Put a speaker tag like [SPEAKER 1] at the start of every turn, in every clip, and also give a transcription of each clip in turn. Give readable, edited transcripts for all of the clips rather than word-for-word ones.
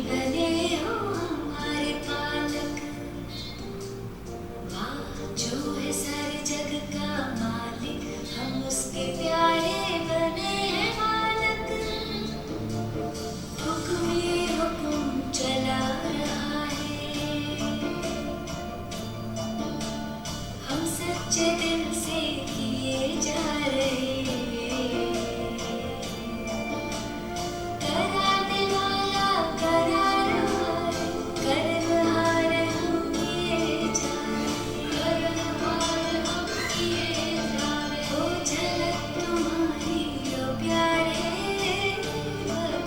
[SPEAKER 1] बने हो हमारे पालक, माँ जो है सारे जग का मालिक, हम उसके प्यारे बने हैं बालक। हुक्म ही हुक्म चला रहा है, हम सच्चे दिल से किए जा रहे। कराने वाला करा रहा है, करनहार हम किए जा रहे। करनहार हम किए जा रहे। हो झलक तुम्हारी ओ प्यारे भगवन।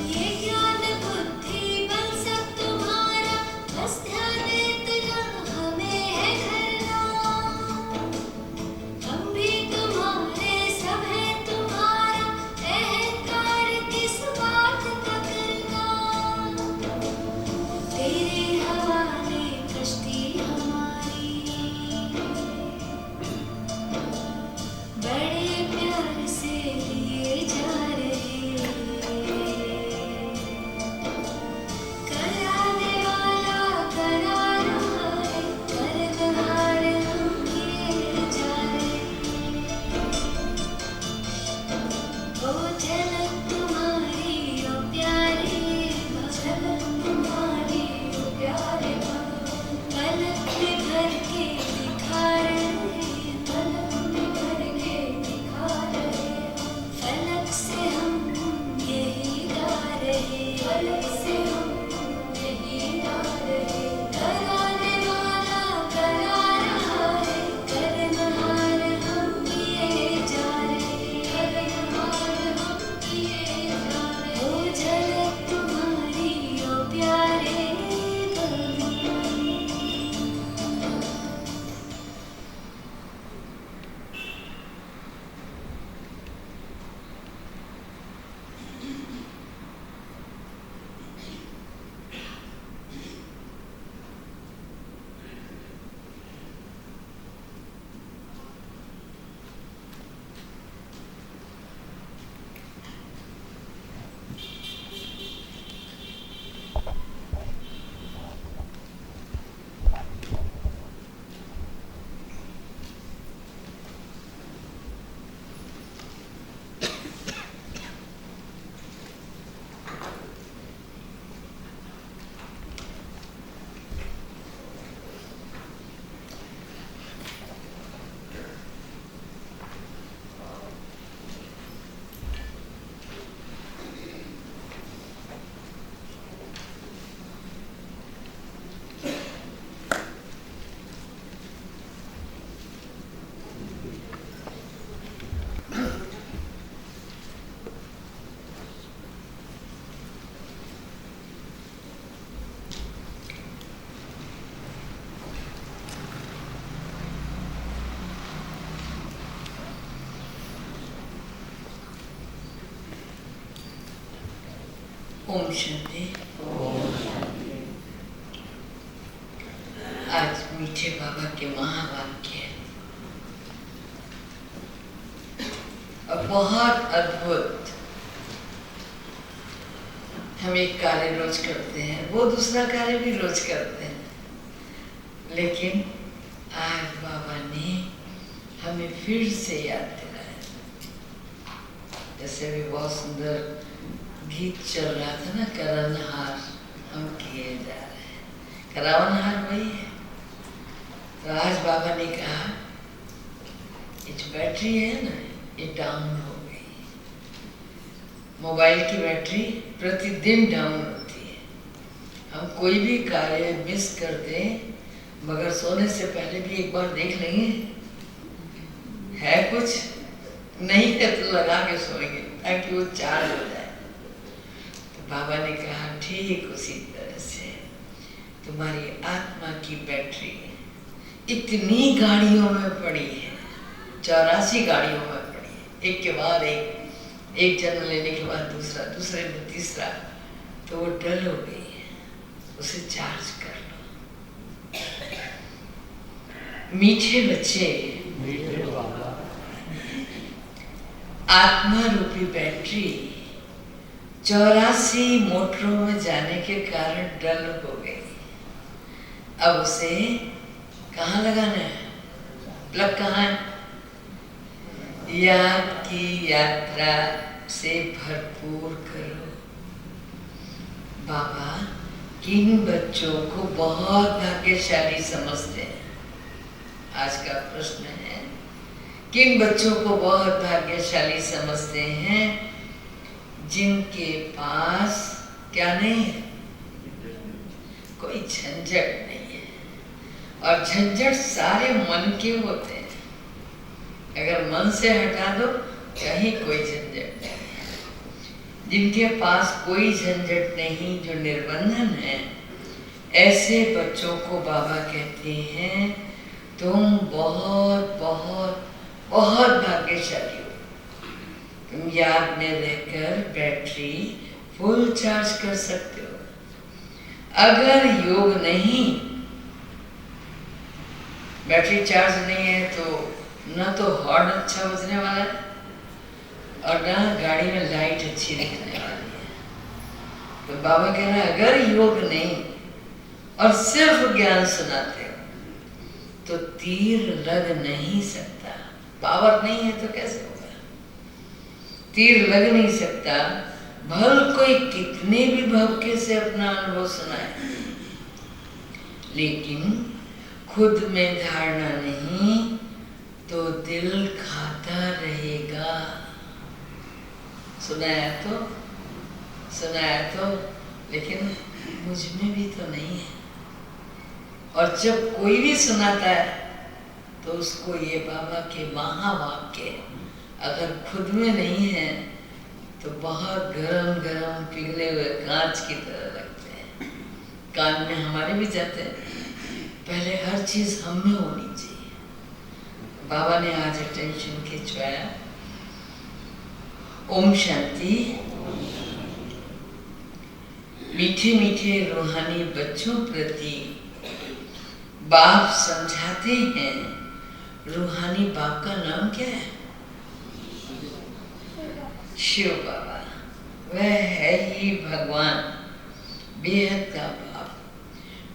[SPEAKER 1] ये ज्ञान बुद्धि बल सब तुम्हारा, बस ध्यान इतना हमें है धरना। हम भी तुम्हारे सब है तुम्हारा, अहंकार किस बात का करना। तेरे हवाले कश्ती हमारी, बड़े प्यार से लिए जा रहे। कराने वाला करा रहा है, करनहार हम किए जा रहे। ओ झलक तुम्हारी ओ प्यारे झलक तुम्हारी ओ प्यारे भगवन। पलक में भर के दिखा रहे, पलक में भर के दिखा रहे। फलक से हम यही गा रहे, फलक से हम यही गा रहे। कराने वाला करा रहा है, करनहार हम किए जा रहे। करनहार हम किए जा रहे। ओ झलक तुम्हारी ओ प्यारे भगवन।
[SPEAKER 2] ओम शांति। आज मीठे बाबा के महावाक्य और बहुत अद्भुत। हम एक कार्य रोज करते हैं, वो दूसरा कार्य भी रोज करते हैं, लेकिन आज बाबा ने हमें फिर से याद दिलाया। जैसे भी बहुत सुंदर गीत चल रहा था ना, करनहार हम किए जा रहे हैं। करावनहार वही है। तो आज बाबा ने कहा ये जो बैटरी है ना, ये डाउन हो गई। मोबाइल की बैटरी प्रतिदिन डाउन होती है। हम कोई भी कार्य मिस कर दें, मगर सोने से पहले भी एक बार देख लेंगे है कुछ, नहीं है तो लगा के सोएंगे ताकि वो चार्ज हो जाए। तो बाबा ने कहा ठीक उसी तरह से तुम्हारी आत्मा की बैटरी इतनी गाड़ियों में पड़ी है, 84 गाड़ियों में पड़ी है, एक के बाद एक जन्म लेने के बाद दूसरा, दूसरे में तीसरा, तो वो डल हो गई, उसे चार्ज कर लो। मीठे बच्चे आत्मा रूपी बैटरी 84 मोटरों में जाने के कारण डल हो गई। अब उसे कहाँ लगाना है? प्लग कहाँ है? याद की यात्रा से भरपूर करो। बाबा किन बच्चों को बहुत भाग्यशाली समझते हैं? आज का प्रश्न है, किन बच्चों को बहुत भाग्यशाली समझते हैं जिनके पास क्या नहीं है? कोई झंझट नहीं है। और झंझट सारे मन के होते हैं। अगर मन से हटा दो कहीं कोई झंझट नहीं। जिनके पास कोई झंझट नहीं, जो निर्बंधन है, ऐसे बच्चों को बाबा कहते हैं तुम बहुत बहुत बहुत भाग्यशाली हो। तुम याद में रहकर बैटरी फुल चार्ज कर सकते हो। अगर योग नहीं, बैटरी चार्ज नहीं है तो ना तो हॉर्न अच्छा बजने वाला है और ना गाड़ी में लाइट अच्छी दिखने वाली है। तो बाबा कह रहे हैं अगर योग नहीं और सिर्फ ज्ञान सुनाते हो तो तीर लग नहीं सकता। पावर नहीं है तो कैसे होगा? तीर लग नहीं सकता। भल कोई कितने भी भवके से अपना अनुभव सुनाए, लेकिन खुद में धारणा नहीं तो दिल खाता रहेगा। सुनाया तो लेकिन मुझ में भी तो नहीं है। और जब कोई भी सुनाता है तो उसको ये बाबा के महावाक्य अगर खुद में नहीं है तो बहुत गरम गरम पिघले हुए कांच की तरह लगते हैं। कान में हमारे भी जाते हैं। पहले हर चीज हम में होनी चाहिए। बाबा ने आज अटेंशन खिंचवाया। ओम शांति। मीठे मीठे रूहानी बच्चों प्रति बाप समझाते हैं। रूहानी बाप का नाम क्या है? शिव बाबा। वह है ही भगवान, बेहद का बाप।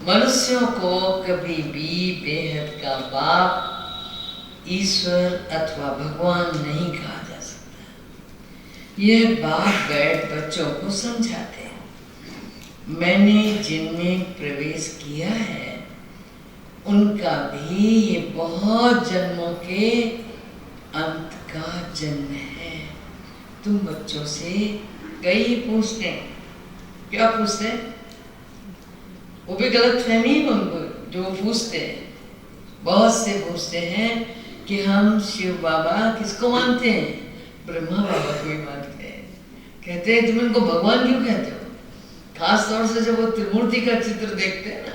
[SPEAKER 2] मनुष्यों को कभी भी बेहद का बाप, ईश्वर अथवा भगवान नहीं कहा जा सकता। यह बाप बैठ बच्चों को समझाते हैं। मैंने जिनमें प्रवेश किया है उनका भी ये बहुत जन्मों के अंत का जन्म है। तुम बच्चों से कई पूछते हैं। क्या पूछते हैं? वो भी गलत फहमी है उनको जो पूछते हैं। बहुत से पूछते हैं कि हम शिव बाबा किसको मानते हैं? ब्रह्मा बाबा को ही मानते हैं। कहते हैं तुम इनको भगवान क्यों कहते हो? खास तौर से जब वो त्रिमूर्ति का चित्र देखते हैं ना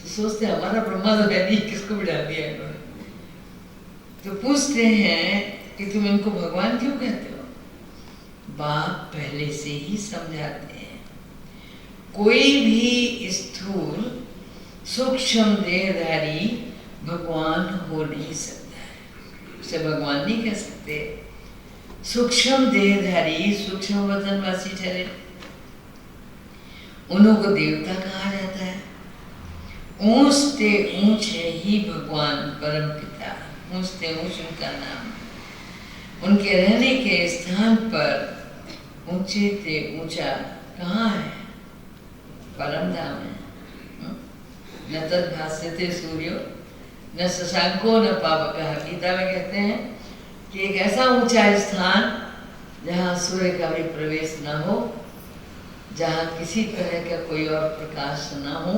[SPEAKER 2] तो सोचते हैं हमारा ब्रह्मा तो है नहीं, किसको बिठा दिया इन्होंने। तो पूछते हैं कि तुम इनको भगवान क्यों कहते हो? बाप पहले से ही समझाते हैं कोई भी स्थूल सूक्ष्म देहधारी भगवान हो नहीं सकता है। उसे भगवान नहीं कह सकते। सूक्ष्म देहधारी सूक्ष्म वतनवासी ठहरे, उन्हों को देवता कहा जाता है। ऊंच ते ऊंच है ही भगवान परम पिता। ऊंच ते ऊंच उनका नाम। उनके रहने के स्थान पर ऊंचे ते ऊंचा कहाँ है? परम धाम है। न तद भास्यते सूर्यो न शशांको न पावकः। गीता में कहते हैं कि एक ऐसा ऊंचा स्थान जहाँ सूर्य का भी प्रवेश न हो, जहाँ किसी तरह का कोई और प्रकाश न हो।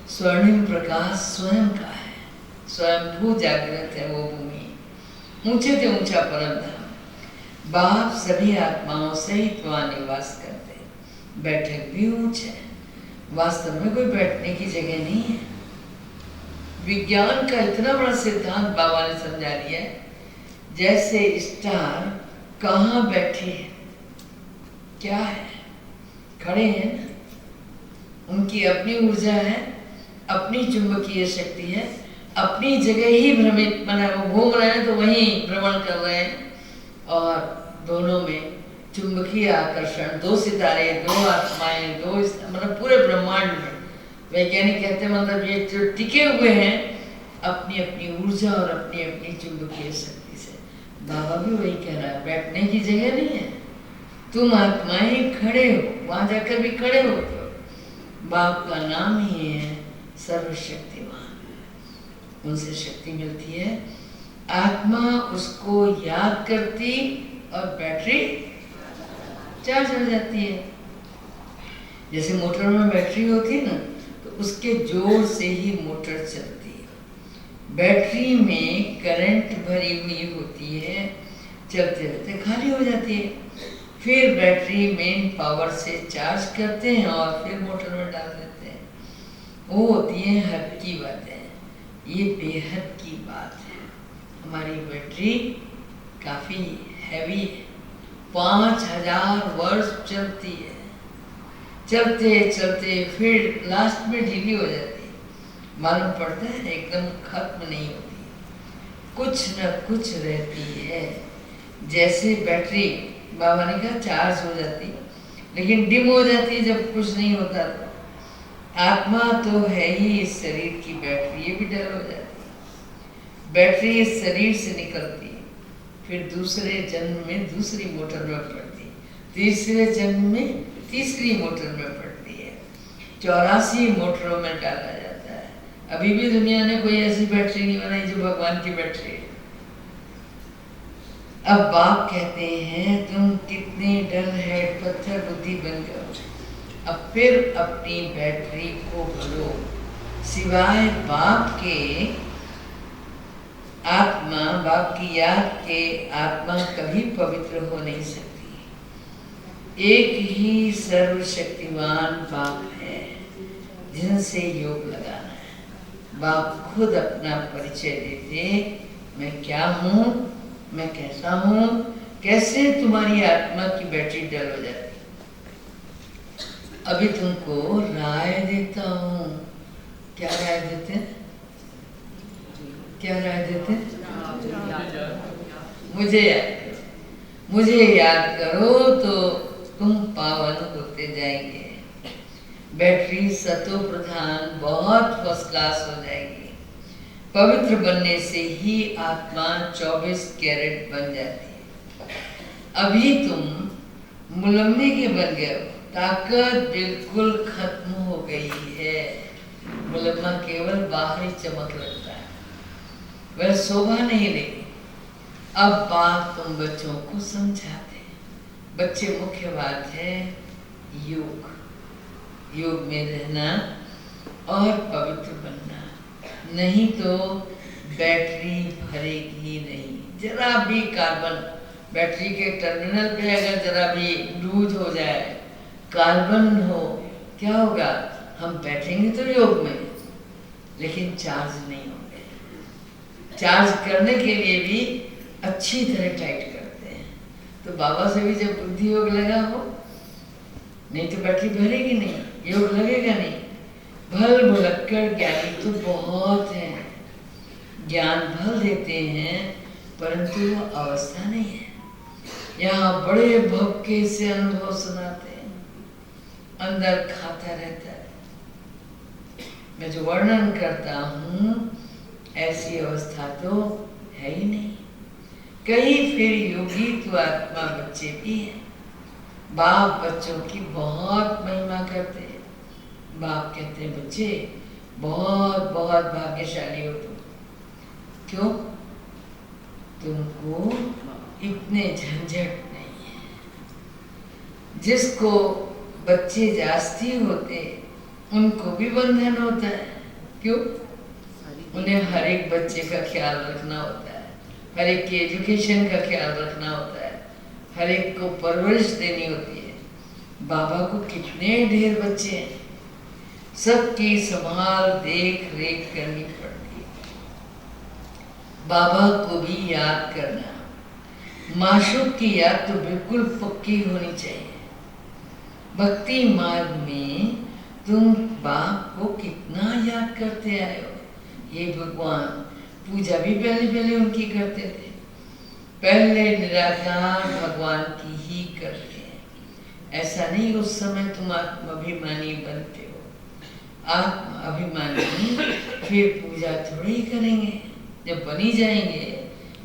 [SPEAKER 2] स्वर्णिम प्रकाश स्वयं का है, स्वयंभू जागृत है वो भूमि। ऊंचे से ऊंचा परम धाम। बाप सभी आत्माओं सहित वहाँ निवास करते हैं। बैठक भी ऊंच है। वास्तव में कोई बैठने की जगह नहीं है। विज्ञान का इतना बड़ा सिद्धांत बाबा ने समझा दिया है। जैसे स्टार कहाँ बैठे हैं, क्या है? खड़े हैं ना, उनकी अपनी ऊर्जा है, अपनी चुंबकीय शक्ति है, अपनी जगह ही भ्रमित माना वो घूम रहे हैं तो वहीं भ्रमण कर रहे हैं, और दोनों में चुंबकीय आकर्षण, दो सितारे, दो आत्माएं, दो मतलब पूरे ब्रह्मांड में वैज्ञानिक कहते हैं मतलब ये जो टिके हुए हैं अपनी अपनी ऊर्जा और अपनी अपनी चुंबकीय शक्ति से। बाबा भी वही कह रहा है, बैठने की जगह नहीं है, तुम आत्माएं खड़े हो, वहां जाकर भी खड़े हो। बाप का नाम ही है सर्वशक्तिमान, उनसे शक्ति मिलती है, आत्मा उसको याद करती और बैटरी चार्ज हो जाती है। जैसे मोटर में बैटरी होती है ना, तो उसके जोर से ही मोटर चलती है। बैटरी में करंट भरी हुई होती है, चलते रहते खाली हो जाती है, फिर बैटरी मेन पावर से चार्ज करते हैं और फिर मोटर में डाल देते हैं। वो होती है हद की बातें, ये बेहद की बात है। हमारी बैटरी काफ़ी हैवी है, 5000 वर्ष चलती है, चलते चलते फिर लास्ट में ढीली हो जाती है, मालूम पड़ता है एकदम खत्म नहीं होती, कुछ न कुछ रहती है। जैसे बैटरी बाबा ने कहा चार्ज हो जाती लेकिन डिम हो जाती है जब कुछ नहीं होता। तो आत्मा तो है ही इस शरीर की बैटरी, ये भी डल हो जाती है। बैटरी इस शरीर से निकलती है, फिर दूसरे जन्म में दूसरी मोटर में पड़ती, तीसरे जन्म में तीसरी मोटर में पड़ती है, 84 मोटरों में डाला जाता है। अभी भी दुनिया ने कोई ऐसी बैटरी नहीं बनाई जो भगवान की बैटरी है। अब बाप कहते हैं तुम कितने डल है, पत्थर बुद्धि बन गए, अब फिर अपनी बैटरी को भरो। सिवाय बाप के आत्मा, बाप की याद के आत्मा कभी पवित्र हो नहीं सकती। एक ही सर्वशक्तिमान बाप है जिनसे योग लगाना है। बाप खुद अपना परिचय देते, मैं क्या हूँ, मैं कैसा हूँ, कैसे तुम्हारी आत्मा की बैटरी डल हो जाती। अभी तुमको राय देता हूँ। क्या राय देते हैं? क्या राय देते हैं? मुझे याद करो, मुझे याद करो तो तुम पावन होते जाएंगे। बैटरी सतो प्रधान बहुत फर्स्ट क्लास हो जाएगी। पवित्र बनने से ही आत्मा 24 कैरेट बन जाती है। अभी तुम मुलम्मे के बन गए हो, ताकत बिल्कुल खत्म हो गई है। मुलम्मा केवल बाहरी चमक लगता है, वह शोभा नहीं रही। अब बात तुम बच्चों को समझाते। बच्चे मुख्य बात है योग, योग में रहना और पवित्र बनना, नहीं तो बैटरी भरेगी नहीं। जरा भी कार्बन, बैटरी के टर्मिनल पे अगर जरा भी लूज हो जाए, कार्बन हो, क्या होगा? हम बैठेंगे तो योग में, लेकिन चार्ज नहीं होंगे। चार्ज करने के लिए भी अच्छी तरह टाइट करते हैं। तो बाबा से भी जब बुद्धि योग लगा हो, नहीं तो बैटरी भरेगी नहीं, योग लगेगा नहीं। भल भुलक्कड़ ज्ञानी तो बहुत हैं, ज्ञान भल देते हैं, परंतु वो अवस्था नहीं है। यहाँ बड़े भक्के से अनुभव सुनाते हैं, अंदर खाता रहता है। मैं जो वर्णन करता हूँ ऐसी अवस्था तो है ही नहीं। कहीं फिर योगी तो आत्मा बच्चे भी हैं। बाप बच्चों की बहुत महिमा करते हैं। बाप कहते हैं बच्चे बहुत बहुत भाग्यशाली हो तुम। क्यों? तुमको इतने झंझट नहीं है। जिसको बच्चे जास्ती होते उनको भी बंधन होता है। क्यों? उन्हें हर एक बच्चे का ख्याल रखना होता है, हर एक की एजुकेशन का ख्याल रखना होता है, हर एक को परवरिश देनी होती है। बाबा को कितने ढेर बच्चे हैं, सबकी संभाल देख रेख करनी पड़ती है। बाबा को भी याद करना, माशूक की याद तो बिल्कुल पक्की होनी चाहिए। भक्ति मार्ग में तुम बाप को कितना याद करते आए हो। हे भगवान, पूजा भी पहले पहले उनकी करते थे, पहले निराकार भगवान की ही करते हैं। ऐसा नहीं उस समय तुम आत्माभिमानी बनते हो। आत्माभिमानी फिर पूजा थोड़ी ही करेंगे। जब बनी जाएंगे,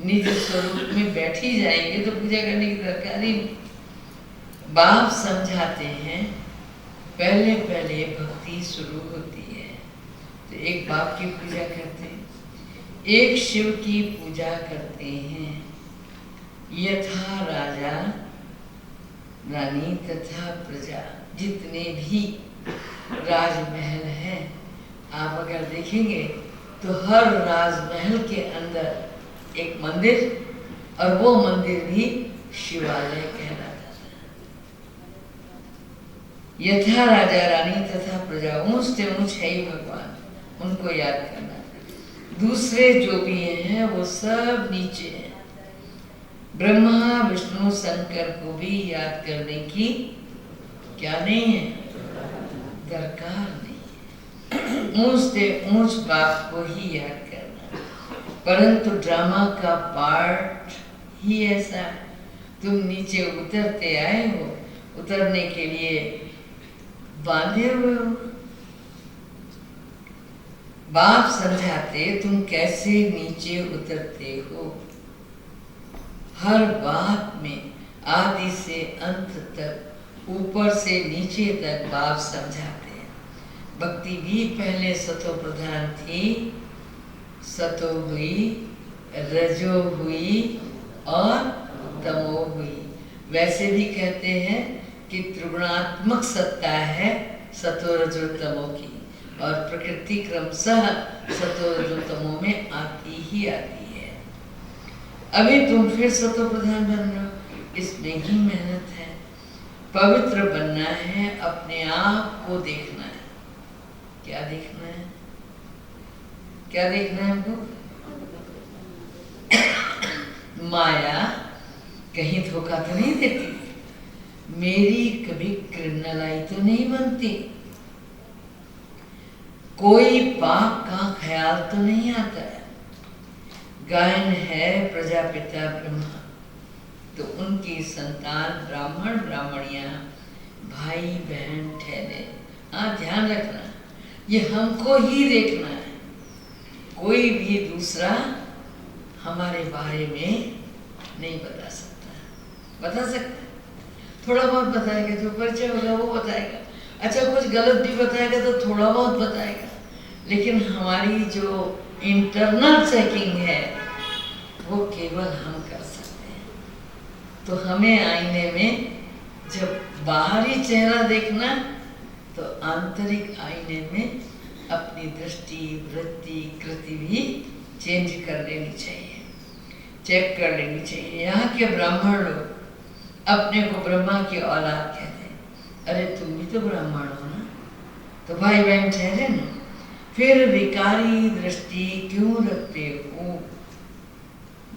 [SPEAKER 2] निज स्वरूप में बैठ ही जाएंगे, तो पूजा करने की दरकार ही नहीं। बाप समझाते हैं पहले पहले भक्ति शुरू होती है। तो एक बाप की पूजा करते हैं, एक शिव की पूजा करते हैं। यथा राजा रानी तथा प्रजा, जितने भी राजमहल हैं, आप अगर देखेंगे तो हर राजमहल के अंदर एक मंदिर, और वो मंदिर भी शिवालय कहलाता था। यथा राजा रानी तथा प्रजा, ऊंच से ऊंच है ही भगवान, उनको याद करना। दूसरे जो भी हैं वो सब नीचे हैं। ब्रह्मा विष्णु शंकर को भी याद करने की क्या नहीं है, दरकार नहीं है। ऊंच से ऊंच बाप को ही याद करना। परंतु ड्रामा का पार्ट ही ऐसा है, तुम नीचे उतरते आए हो, उतरने के लिए बांधे हुए हो। बाप समझाते तुम कैसे नीचे उतरते हो। हर बात में आदि से अंत तक, ऊपर से नीचे तक बाप समझाते हैं। भक्ति भी पहले सतो प्रधान थी, सतो हुई, रजो हुई और तमो हुई। वैसे भी कहते हैं कि त्रिगुणात्मक सत्ता है सतो रजो तमो की, और प्रकृति क्रमशः सतो रजो तमो में आती ही आती है। अभी तुम फिर सतो प्रधान बन रहे हो, इसमें ही मेहनत है। पवित्र बनना है, अपने आप को देखना है। क्या देखना है, क्या देखना है हमको? माया कहीं धोखा तो नहीं देती, मेरी कभी कृष्णलाई तो नहीं बनती, कोई पाप का ख्याल तो नहीं आता है। गायन है प्रजापिता ब्रह्मा, तो उनकी संतान ब्राह्मण ब्राह्मणियां भाई बहन ठहरे। हाँ, ध्यान रखना, ये हमको ही देखना है। कोई भी दूसरा हमारे बारे में नहीं बता सकता। बता सकता है, थोड़ा बहुत बताएगा, जो परिचय होगा वो बताएगा। अच्छा, कुछ गलत भी बताएगा तो थोड़ा बहुत बताएगा, लेकिन हमारी जो इंटरनल चेकिंग है वो केवल हम कर सकते हैं। तो हमें आईने में जब बाहरी चेहरा देखना, तो आंतरिक आईने में अपनी दृष्टि, वृत्ति, कृति भी चेंज कर लेनी चाहिए, चेक कर लेनी चाहिए। यहाँ के ब्राह्मण लोग अपने को ब्रह्मा की औलाद कहते हैं। अरे तुम भी तो ब्राह्मण हो ना, तो भाई बहन ठहरे ना, फिर विकारी दृष्टि क्यों रखते हो?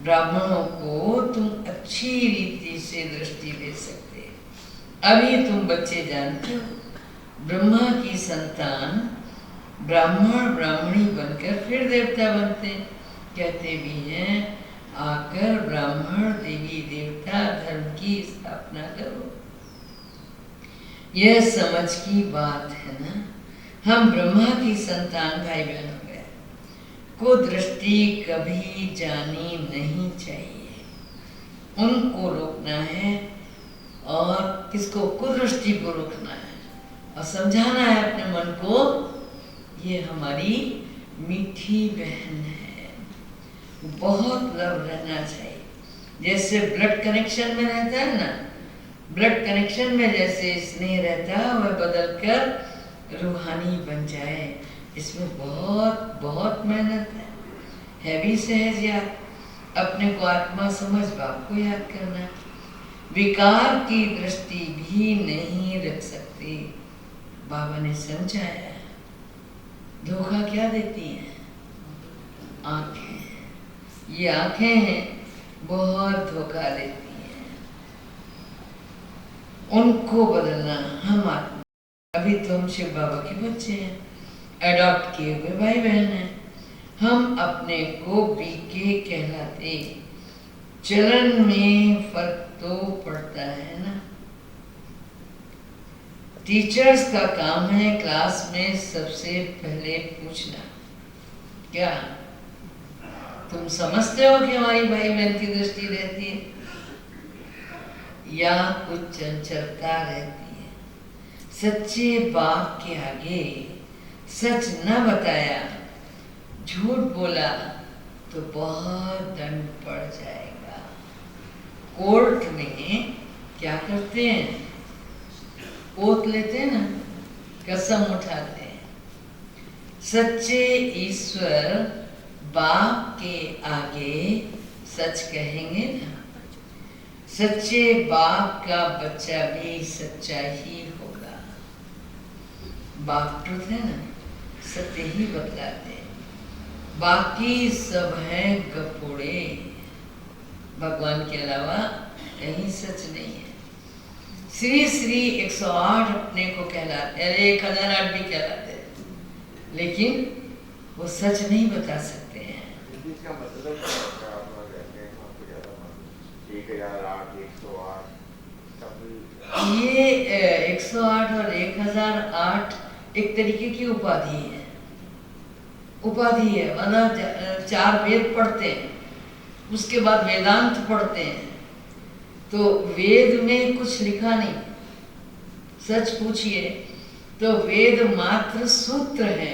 [SPEAKER 2] ब्राह्मणों को तुम अच्छी रीति से दृष्टि दे सकते। अभी तुम बच्चे जानते हो, ब्रह्मा की संतान ब्राह्मण ब्राह्मणी बनकर फिर देवता बनते। कहते भी हैं, आकर ब्राह्मण देवी देवता धर्म की स्थापना करो। यह समझ की बात है ना। हम ब्रह्मा की संतान भाई बहन हो गए, को दृष्टि कभी जानी नहीं चाहिए, उनको रोकना है। और किसको? कुदृष्टि को रोकना है और समझाना है अपने मन को, ये हमारी मीठी बहन है, बहुत लव रहना चाहिए। जैसे ब्लड कनेक्शन में रहता है ना, ब्लड कनेक्शन में जैसे स्नेह रहता है, वह बदल कर रूहानी बन जाए। इसमें बहुत बहुत मेहनत है भी सहज याद। अपने को आत्मा समझ बाप को याद करना है। विकार की दृष्टि भी नहीं रख सकती, बाबा ने समझाया। धोखा क्या देती हैं? आंखें। ये आंखें हैं, बहुत धोखा देती हैं। उनको बदलना हम आत्मा अभी तो हम शिव बाबा के बच्चे हैं, अडॉप्ट किए हुए भाई बहन हैं। हम अपने को बीके कहलाते। चलन में फर्क तो पड़ता है ना। टीचर्स का काम है क्लास में सबसे पहले पूछना, क्या तुम समझते हो कि हमारी भाई बहन की दृष्टि रहती है या कुछ चंचलता रहती है? सच्चे बाप के आगे सच न बताया, झूठ बोला तो बहुत दंड पड़ जाएगा। कोर्ट में क्या करते हैं? ओथ लेते हैं ना, कसम उठाते हैं। सच्चे ईश्वर बाप के आगे सच कहेंगे ना। सच्चे बाप का बच्चा भी सच्चा ही होगा। बाप ट्रुथ है ना, सत्य ही बतलाते हैं, बाकी सब है गपोड़े। भगवान के अलावा कहीं सच नहीं है। श्री श्री 108 अपने को कहलाते हैं, 1008 भी कहलाते हैं, लेकिन वो सच नहीं बता सकते हैं।
[SPEAKER 3] इसका मतलब क्या होता है? आप लोग कहते हैं आपको ज़्यादा मालूम, 1008, 108
[SPEAKER 2] ये 108 और 1008 एक तरीके की उपाधि है। उपाधि है, मतलब 4 वेद पढ़ते हैं, उसके बाद वेदांत पढ़ते हैं, तो वेद में कुछ लिखा नहीं। सच पूछिए तो वेद मात्र सूत्र है,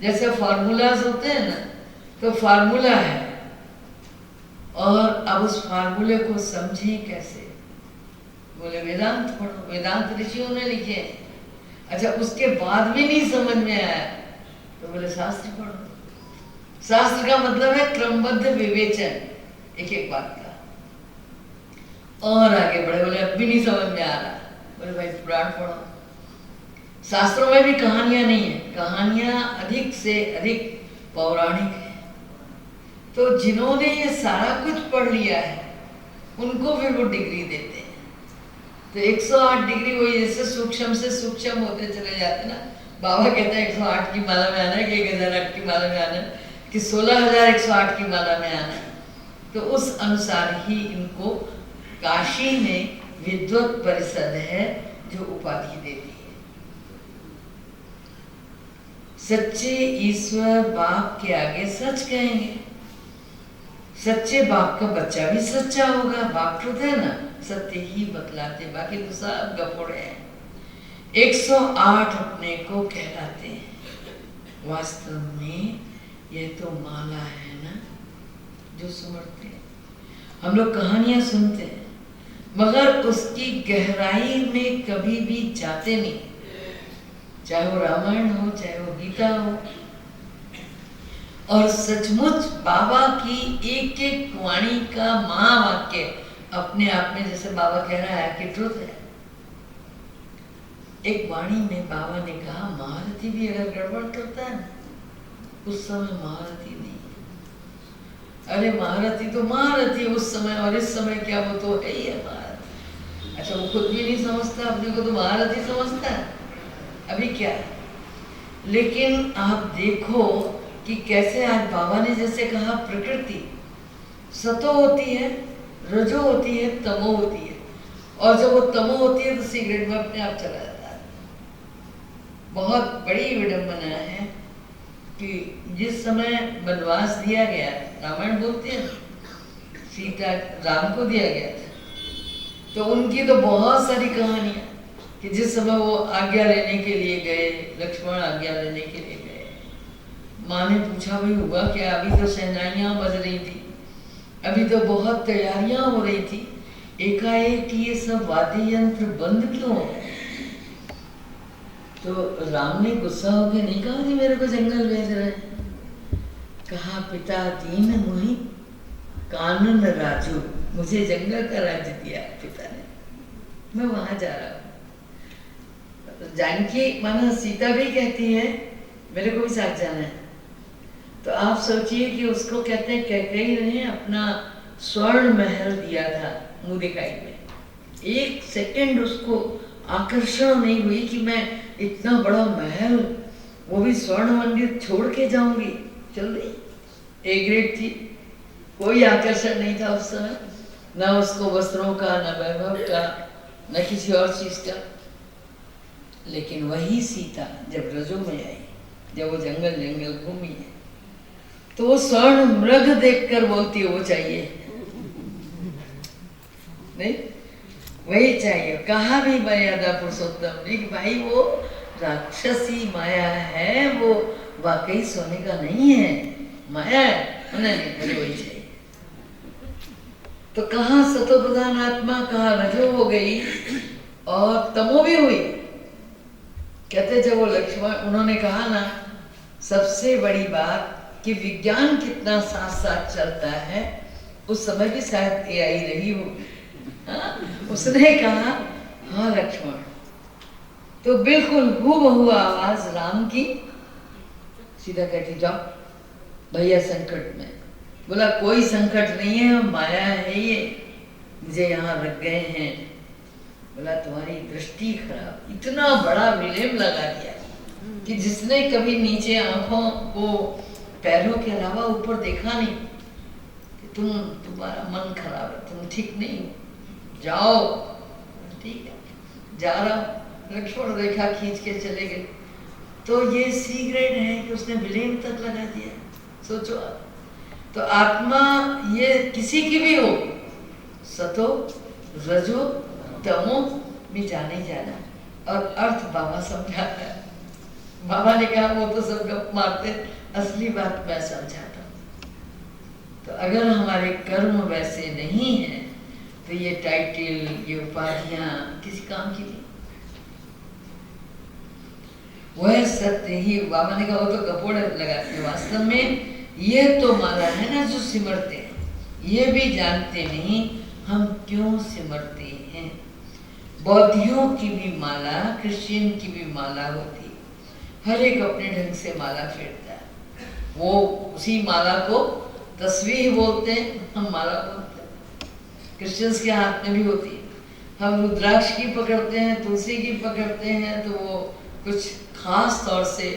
[SPEAKER 2] जैसे फार्मूलाज होते हैं ना, तो फार्मूला है। और अब उस फार्मूले को समझें कैसे? बोले वेदांत पढ़ो, वेदांत ऋषियों ने लिखे हैं। अच्छा, उसके बाद भी नहीं समझ में आया तो बोले शास्त्र पढ़ो। शास्त्र का मतलब है क्रमबद्ध विवेचन एक एक बात का। और आगे बढ़े, बोले अब भी नहीं समझ में आ रहा, बोले भाई पुराण पढ़ो। शास्त्रों में भी कहानियां नहीं है, कहानियां अधिक से अधिक पौराणिक है। तो जिन्होंने ये सारा कुछ पढ़ लिया है उनको फिर वो डिग्री देते हैं। तो 108 डिग्री वही, जैसे सूक्ष्म से सूक्ष्म होते चले जाते ना। बाबा कहते हैं 108 की माला में आना है कि 1008 की माला में आना है कि 16108 की माला में आना है। तो उस अनुसार ही इनको काशी में विद्वत परिषद है जो उपाधि देती है। सच्चे ईश्वर बाप के आगे सच कहेंगे। सच्चे बाप का बच्चा भी सच्चा होगा। बाप ट्रुथ है ना, सत्य ही बतलाते, बाकी तो सब गपोड़े हैं। 108 अपने को कहलाते हैं। वास्तव में यह तो माला है ना जो सुमरते हैं। हम लोग कहानियां सुनते हैं मगर उसकी गहराई में कभी भी जाते नहीं, चाहे वो रामायण हो चाहे वो गीता हो। और सचमुच बाबा की एक एक वाणी का महावाक्य अपने आप में, जैसे बाबा कह रहा है कि ट्रुथ है। एक वाणी में बाबा ने कहा महारथी भी अगर गड़बड़ करता है उस समय महारथी नहीं। अरे महारथी तो महारथी उस समय, और इस समय क्या वो तो है ही है महारथी। अच्छा, वो खुद भी नहीं समझता अपने को तो महारथी समझता है, अभी क्या है। लेकिन आप देखो कि कैसे आज बाबा ने जैसे कहा प्रकृति सतो होती है, रजो होती है, तमो होती है। और जब वो तमो होती है तो सिगरेट में अपने आप चला जाता है। बहुत बड़ी विडंबना है कि जिस समय वनवास दिया गया, रामायण बोलते हैं, सीता राम को दिया गया था, तो उनकी तो बहुत सारी कहानियां कि जिस समय वो आज्ञा लेने के लिए गए, लक्ष्मण आज्ञा लेने के लिए गए, माँ ने पूछा भाई हुआ क्या? अभी तो शहनाइयाँ बज रही थी, अभी तो बहुत तैयारियां हो रही थी, एकाएक ये सब वाद्य यंत्र बंद क्यों हो गए? तो राम ने गुस्सा होकर नहीं कहा कि मेरे को जंगल भेज रहे हैं। कहा पिता दीन मुहि कानन राजू, मुझे जंगल का राज्य दिया पिता ने, मैं वहां जा रहा हूँ। जानकी माना सीता भी कहती है मेरे को भी साथ जाना है। तो आप सोचिए कि उसको कहते हैं कैकेयी ने अपना स्वर्ण महल दिया था मुदिकाई में, 1 सेकंड उसको आकर्षण नहीं हुई कि मैं इतना बड़ा महल, वो भी स्वर्ण मंदिर छोड़ के जाऊंगी। चल रही ए ग्रेड थी, कोई आकर्षण नहीं था उस समय, न उसको वस्त्रों का, न वैभव का, न किसी और चीज का। लेकिन वही सीता जब रजो में आई, जब वो जंगल जंगल घूमी है, तो वो स्वर्ण मृग देखकर बोलती है वो चाहिए, नहीं वही चाहिए। कहा भी मर्यादा पुरुषोत्तम ने कि भाई वो राक्षसी माया है, वो वाकई सोने का नहीं है, माया है, नहीं मुझे वही चाहिए। तो कहाँ सतो प्रधान आत्मा, कहाँ रजो हो गई और तमो भी हुई। कहते जब वो लक्ष्मण, उन्होंने कहा ना सबसे बड़ी बात कि विज्ञान कितना साथ साथ चलता है, उस समय भी शायद AI रही हो। हाँ? उसने कहा हाँ लक्ष्मण, तो बिल्कुल हूबहू आवाज राम की, सीधा कहती जाओ भैया संकट में। बोला कोई संकट नहीं है, माया है ये, मुझे यहाँ रख गए हैं। बोला तुम्हारी दृष्टि खराब, इतना बड़ा विलेम लगा दिया कि जिसने कभी नीचे आंखों को पैरों के अलावा ऊपर देखा नहीं, कि तुम्हारा मन खराब है, तुम ठीक नहीं हो, जाओ। ठीक है जा रहा हूँ। लक्ष्मण रेखा खींच के चले गए। तो ये सी ग्रेड है कि उसने विलेम तक लगा दिया। सोचो आप, तो आत्मा ये किसी की भी हो, सतो रजो तमो में जाने जाना। और अर्थ बाबा समझाता है। बाबा ने कहा वो तो सब गप मारते, असली बात मैं समझाता हूँ। तो अगर हमारे कर्म वैसे नहीं है तो ये टाइटल, ये उपाधियां किसी काम की नहीं। वह सत्य ही, बाबा ने कहा वो तो कपोड़ लगाते, वास्तव में ये तो माला है ना जो सिमरते हैं, ये भी जानते नहीं हम क्यों सिमरते हैं। बौद्धियों की भी माला, क्रिश्चियन की भी माला होती, हर एक अपने ढंग से माला फेरता है। वो उसी माला को तस्वीर बोलते हैं, हम माला बोलते हैं। क्रिश्चियंस के हाथ में भी होती है, हम रुद्राक्ष की पकड़ते हैं, तुलसी की पकड़ते हैं, तो वो कुछ खास तौर से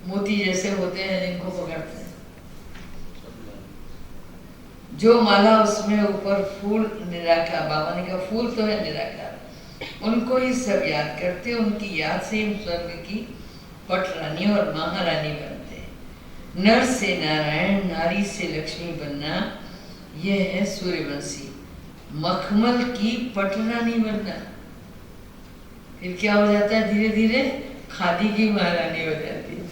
[SPEAKER 2] मोती जैसे होते हैं जिनको पकड़ते हैं। जो माला उसमें ऊपर फूल निराकार, बाबा ने कहा फूल तो है निराकार, उनको ही सब याद करते, उनकी याद से हम स्वर्ग की पटरानी और महारानी बनते हैं। नर से नारायण, नारी से लक्ष्मी बनना, यह है सूर्यवंशी। मखमल की पटरानी बनना, फिर क्या हो जाता है, धीरे धीरे खादी की महारानी हो जाती है।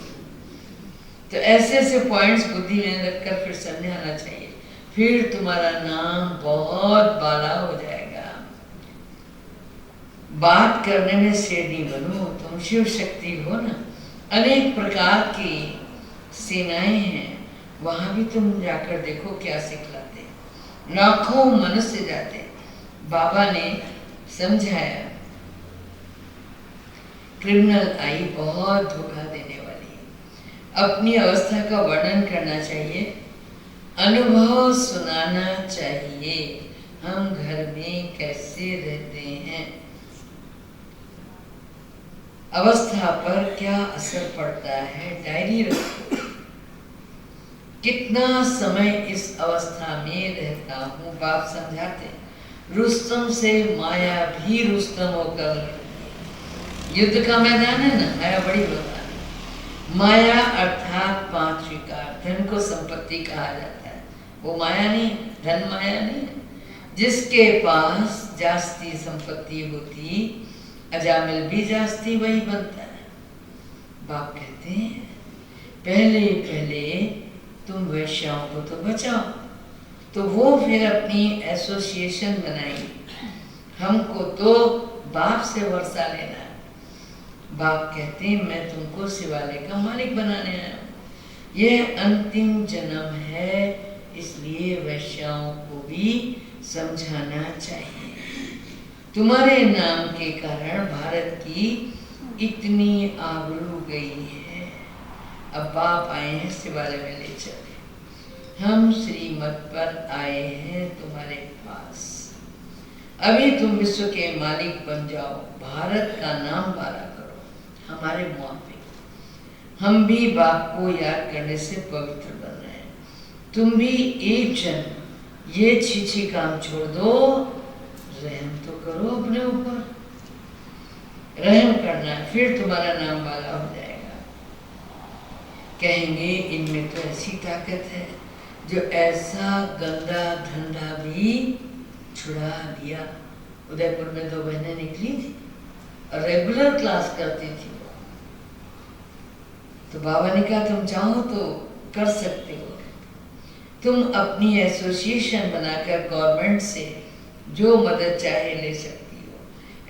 [SPEAKER 2] तो ऐसे ऐसे पॉइंट्स बुद्धि में रखकर फिर समझाना चाहिए, फिर तुम्हारा नाम बहुत बाला हो जाएगा। बात करने में शेरनी बनो, तुम शिव शक्ति हो ना। अनेक प्रकार की सेनाएं हैं, वहां भी तुम जाकर देखो क्या सिखलाते हैं। लाखों मनुष्य जाते हैं। बाबा ने समझाया क्रिमिनल आई बहुत धोखा देने वाली है। अपनी अवस्था का वर्णन करना चाहिए, अनुभव सुनाना चाहिए, हम घर में कैसे रहते हैं, अवस्था पर क्या असर पड़ता है, डायरी रखो। कितना समय इस अवस्था में रहता हूँ, बाप समझाते। रुस्तम से माया भी रुस्तम होकर, युद्ध का मैदान है ना, माया बड़ी होता है। माया अर्थात पांच विकार, धन को संपत्ति कहा जाता है, वो माया नहीं, धन माया नहीं है। जिसके पास जास्ती संपत्ति होती, अजामिल भी जास्ती वही बनता है। बाप कहते हैं पहले पहले तुम वैश्याओं को तो बचाओ। तो वो फिर अपनी एसोसिएशन बनाई, हमको तो बाप से वर्षा लेना है। बाप कहते हैं मैं तुमको शिवालय का मालिक बनाने आया हूँ, यह अंतिम जन्म है, इसलिए वैश्याओं को भी समझाना चाहिए। तुम्हारे नाम के कारण भारत की इतनी आबरू गई है। अब बाप आए हैं शिवालय में ले चले, हम श्रीमत पर आए हैं तुम्हारे पास। अभी तुम विश्व के मालिक बन जाओ, भारत का नाम बारा करो, हमारे मुआफिक। हम भी बाप को याद करने से पवित्र बन रहे हैं। तुम भी एक जन ये छीछी काम छोड़ दो, रहम तो करो अपने ऊपर। रहम करना, फिर तुम्हारा नाम बाला हो जाएगा। कहेंगे इनमें तो ऐसी ताकत है जो ऐसा गंदा धंधा भी छुड़ा दिया। उदयपुर में 2 बहनें निकली थी और रेगुलर क्लास करती थी। तो बाबा ने कहा तुम चाहो तो कर सकते हो, तुम अपनी एसोसिएशन बनाकर गवर्नमेंट से जो मदद चाहे ले सकती हो।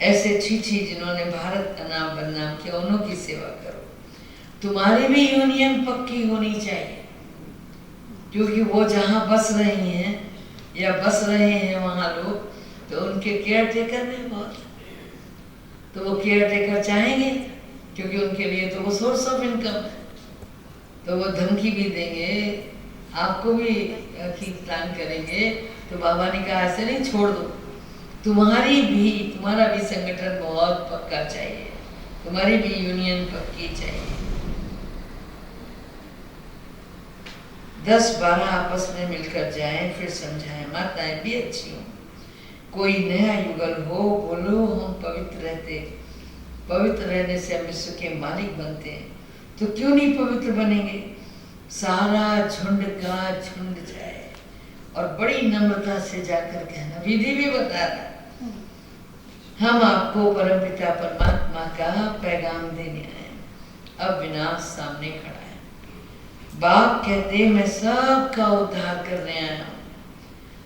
[SPEAKER 2] ऐसे छीछी जिन्होंने भारत का नाम बदनाम किया, उन्हों की सेवा करो। तुम्हारी भी यूनियन पक्की होनी चाहिए, क्योंकि वो जहाँ बस रही हैं या बस रहे हैं वहाँ लोग, तो उनके केयर टेकर भी बहुत, तो वो केयर टेकर चाहेंगे, क्योंकि उनके लिए तो वो सोर्स ऑफ इनकम है। तो वो धमकी भी देंगे, आपको भी प्लान करेंगे। तो बाबा ने कहा ऐसे नहीं, छोड़ दो, तुम्हारा भी संगठन बहुत पक्का चाहिए, तुम्हारी भी यूनियन पक्की चाहिए। 10-12 आपस में मिलकर जाएं, फिर समझाएं। माताएं भी अच्छी हों, कोई नया युगल हो, बोलो हम पवित्र रहने से हम विश्व के मालिक बनते हैं। तो क्यों नहीं पवित्र बनेंगे? सारा झुंड का झुंड जाए और बड़ी नम्रता से जाकर कहना, विधि भी बता रहा, हम आपको परमपिता परमात्मा का पैगाम देने आए। अब विनाश सामने खड़ा है। बाप कहते मैं सबका उद्धार करने आया हूँ,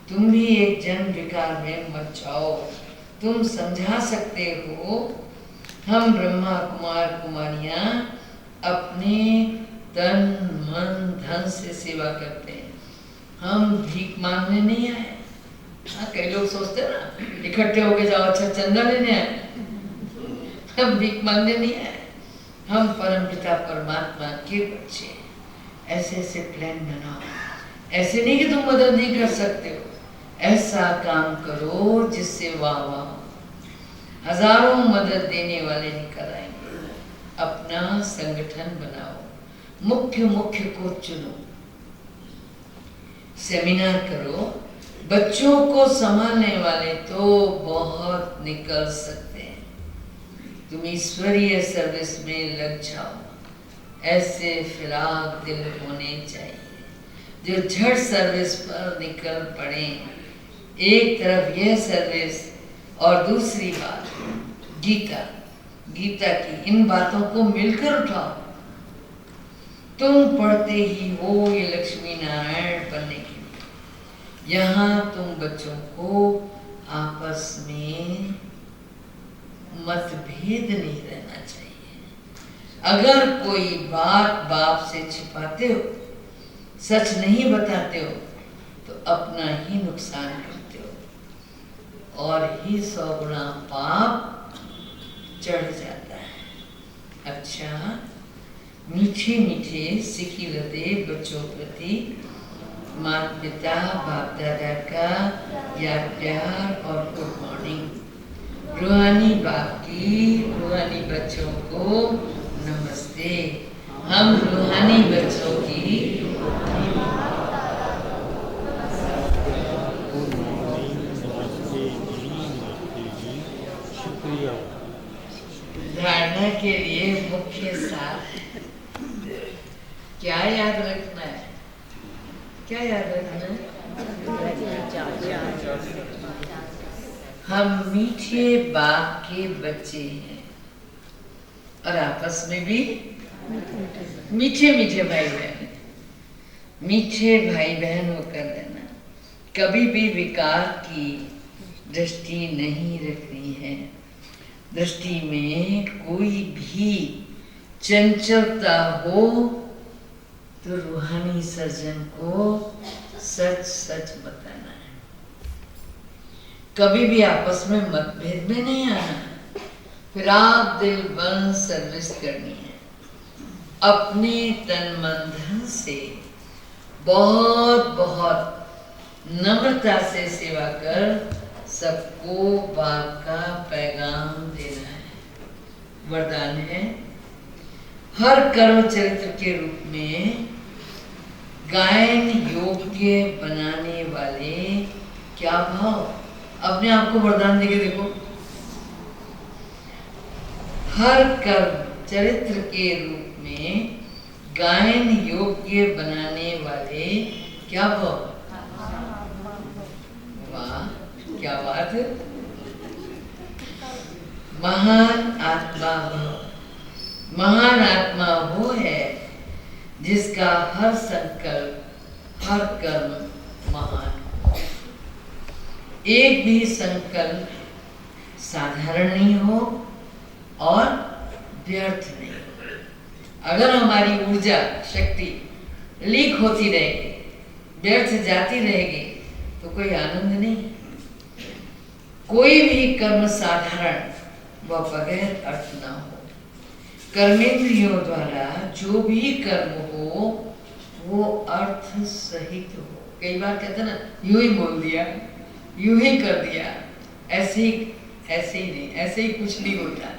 [SPEAKER 2] तुम भी एक जन विकार में मत जाओ। तुम समझा सकते हो, हम ब्रह्मा कुमार कुमारियां अपने तन मन धन से सेवा करते हैं, हम भीख मांगने नहीं आए। हाँ, कई लोग सोचते हैं ना इकट्ठे होके जाओ, अच्छा चंदा लेने आए, हम भीख मांगने नहीं आए, हम परमपिता परमात्मा के बच्चे हैं। ऐसे ऐसे प्लान बनाओ, ऐसे नहीं कि तुम मदद नहीं कर सकते हो, ऐसा काम करो जिससे वाह वाह, हजारों मदद देने वाले निकल आएंगे। अपना संगठन बनाओ, मुख्य को चुनो, सेमिनार करो। बच्चों को संभालने वाले तो बहुत निकल सकते हैं, तुम ईश्वरीय सर्विस में लग जाओ। ऐसे फिराक दिल होने चाहिए जो झट सर्विस पर निकल पड़े। एक तरफ यह सर्विस और दूसरी बात गीता की, इन बातों को मिलकर उठाओ। तुम पढ़ते ही हो ये लक्ष्मी नारायण बनने के लिए। यहाँ तुम बच्चों को आपस में मतभेद नहीं रहना चाहिए। अगर कोई बात बाप से छिपाते हो, सच नहीं बताते हो, तो अपना ही नुकसान करते हो और ही 100 गुना पाप चढ़ जाता है। अच्छा, मीठे मीठे सिखी हृदय बच्चों प्रति माता पिता बाप दादा का याद प्यार और गुड मॉर्निंग। रूहानी बाप की रूहानी बच्चों को नमस्ते। हम रूहानी बच्चों की धारणा के लिए मुख्य सार क्या याद रखना है? क्या याद रखना है? हम मीठे बाप के बच्चे हैं और आपस में भी मीठे मीठे भाई बहन, मीठे भाई बहन होकर रहना। कभी भी विकार की दृष्टि नहीं रखनी है। दृष्टि में कोई भी चंचलता हो तो रूहानी सर्जन को सच सच बताना है। कभी भी आपस में मतभेद में नहीं आना, फिर आप दिल बन सर्विस करनी है। अपने तन मन धन से बहुत बहुत नम्रता से सेवा कर सबको बाप का पैगाम देना है, वरदान है। हर कर्म चरित्र के रूप में गायन योग्य बनाने वाले, क्या भाव, अपने आप को वरदान देके देखो। हर कर्म चरित्र के रूप में गायन योग्य बनाने वाले, क्या भाव, वाह क्या बात है। महान आत्मा भाव, महान आत्मा वो है जिसका हर संकल्प, हर कर्म महान हो। एक भी संकल्प साधारण नहीं हो और व्यर्थ नहीं हो। अगर हमारी ऊर्जा शक्ति लीक होती रहेगी, व्यर्थ जाती रहेगी, तो कोई आनंद नहीं। कोई भी कर्म साधारण व बगैर अर्थ ना हो। कर्मेंद्रियों द्वारा जो भी कर्म हो वो अर्थ सहित हो। कई बार कहते ना, यूं ही बोल दिया, यूं ही कर दिया, ऐसे ही नहीं, ऐसे ही कुछ नहीं होता।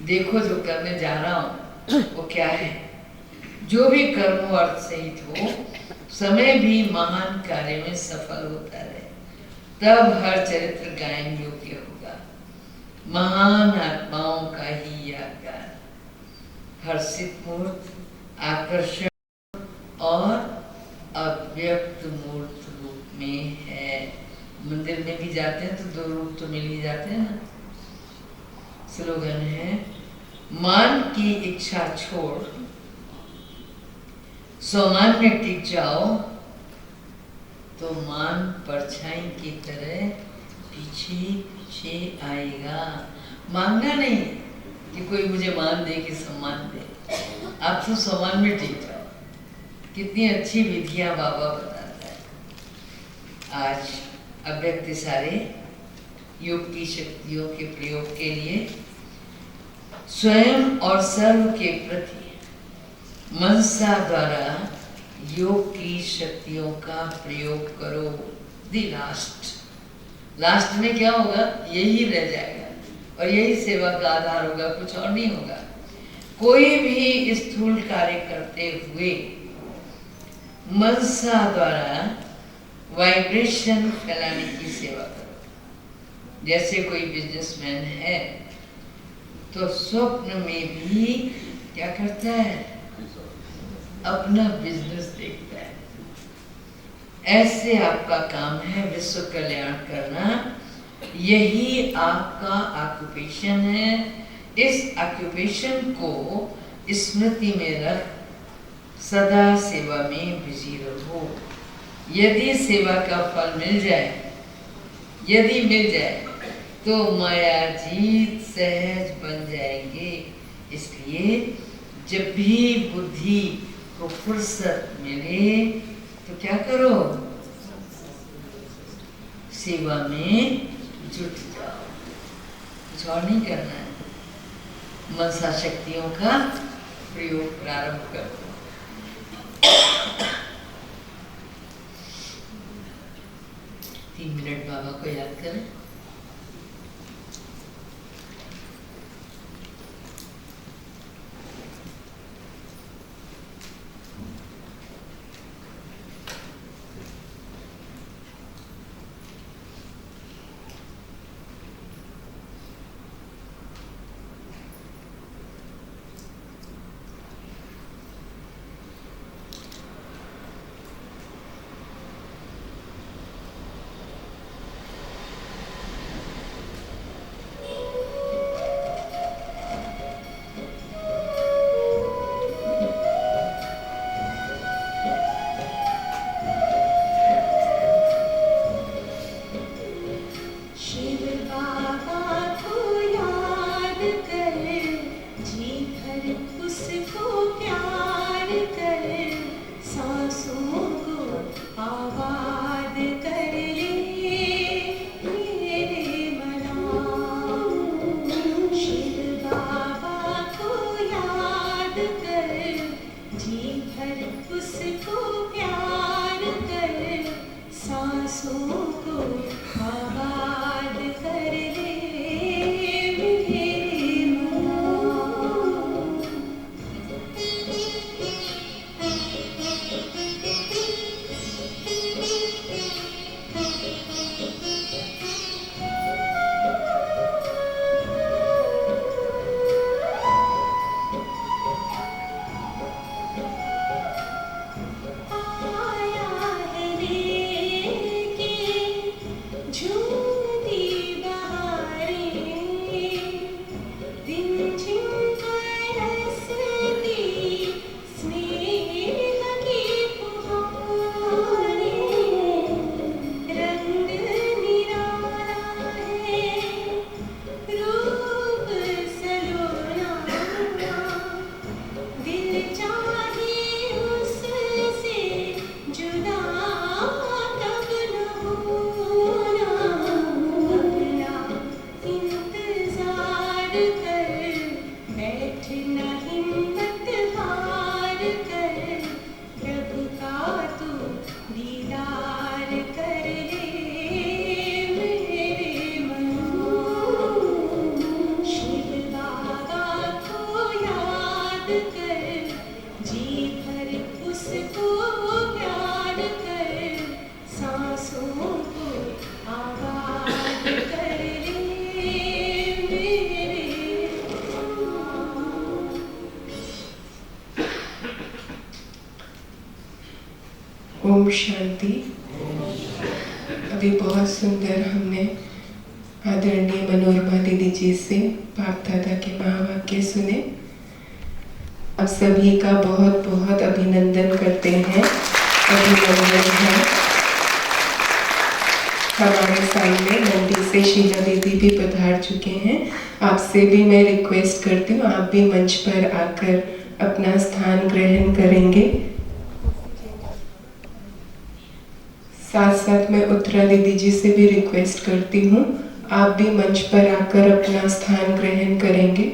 [SPEAKER 2] देखो जो करने जा रहा हूं वो क्या है। जो भी कर्म अर्थ सहित हो, समय भी महान कार्य में सफल होता रहे, तब हर चरित्र गायन योग्य होगा। महान आत्माओं का ही यादगार हर्षित मूर्त, आकर्षण और अव्यक्त मूर्त रूप में है। मंदिर में भी जाते हैं तो दो रूप तो मिल ही जाते हैं ना। स्लोगन है, मान की इच्छा छोड़ स्वमान में टिक जाओ, तो मान परछाई की तरह पीछे पीछे आएगा। मांगना नहीं कि कोई मुझे मान दे कि सम्मान दे, आप तो सम्मान में टिक जाओ। कितनी अच्छी विधियां बाबा बताता है। आज अव्यक्त सारे योग की शक्तियों के प्रयोग के लिए स्वयं और सर्व के प्रति मनसा द्वारा योग की शक्तियों का प्रयोग करो। दी लास्ट में क्या होगा, यही रह जाएगा और यही सेवा का आधार होगा, कुछ और नहीं होगा। कोई भी स्थूल कार्य करते हुए मनसा द्वारा वाइब्रेशन फैलाने की सेवा करो। जैसे कोई बिजनेसमैन है तो स्वप्न में भी क्या करता है, अपना बिजनेस देखता है। ऐसे आपका काम है विश्व कल्याण करना, यही आपका ऑक्यूपेशन है। इस ऑक्यूपेशन को स्मृति में रख सदा सेवा में बिजी रहो। यदि सेवा का फल मिल जाए, यदि मिल जाए तो माया जीत सहज बन जाएंगे। इसलिए जब भी बुद्धि को फुर्सत मिले तो क्या करो, सेवा में जुट जाओ। कुछ और नहीं करना है, मनसा शक्तियों का प्रयोग प्रारंभ करो। 3 मिनट बाबा को याद करें।
[SPEAKER 1] कर, जी भर उसको प्यार कर, सांसों को आबाद कर ले मेरे।
[SPEAKER 4] ओम शांति। अभी बहुत सुंदर हमने आदरणीय मनोरमा दीदी जी से बाप दादा के महावाक्य सुने। आप सभी का बहुत बहुत अभिनंदन करते हैं। अभिनंदन है। हमारे सामने मंडी से शीला दीदी भी पधार चुके हैं। आपसे भी मैं रिक्वेस्ट करती हूँ, आप भी मंच पर आकर अपना स्थान ग्रहण करेंगे। साथ साथ मैं उत्तरा दीदी जी से भी रिक्वेस्ट करती हूँ, आप भी मंच पर आकर अपना स्थान ग्रहण करेंगे।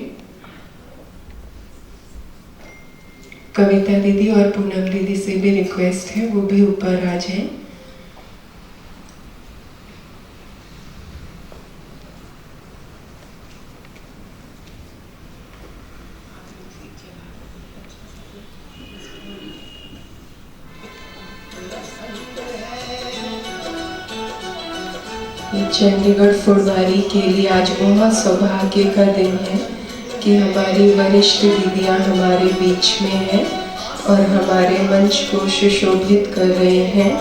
[SPEAKER 4] कविता दीदी और पूनम दीदी से भी रिक्वेस्ट है, वो भी ऊपर आ जाएं। चंडीगढ़ फुलवारी के लिए आज बहुत सौभाग्य का दिन है कि हमारी वरिष्ठ दीदियाँ हमारे बीच में हैं और हमारे मंच को सुशोभित कर रहे हैं।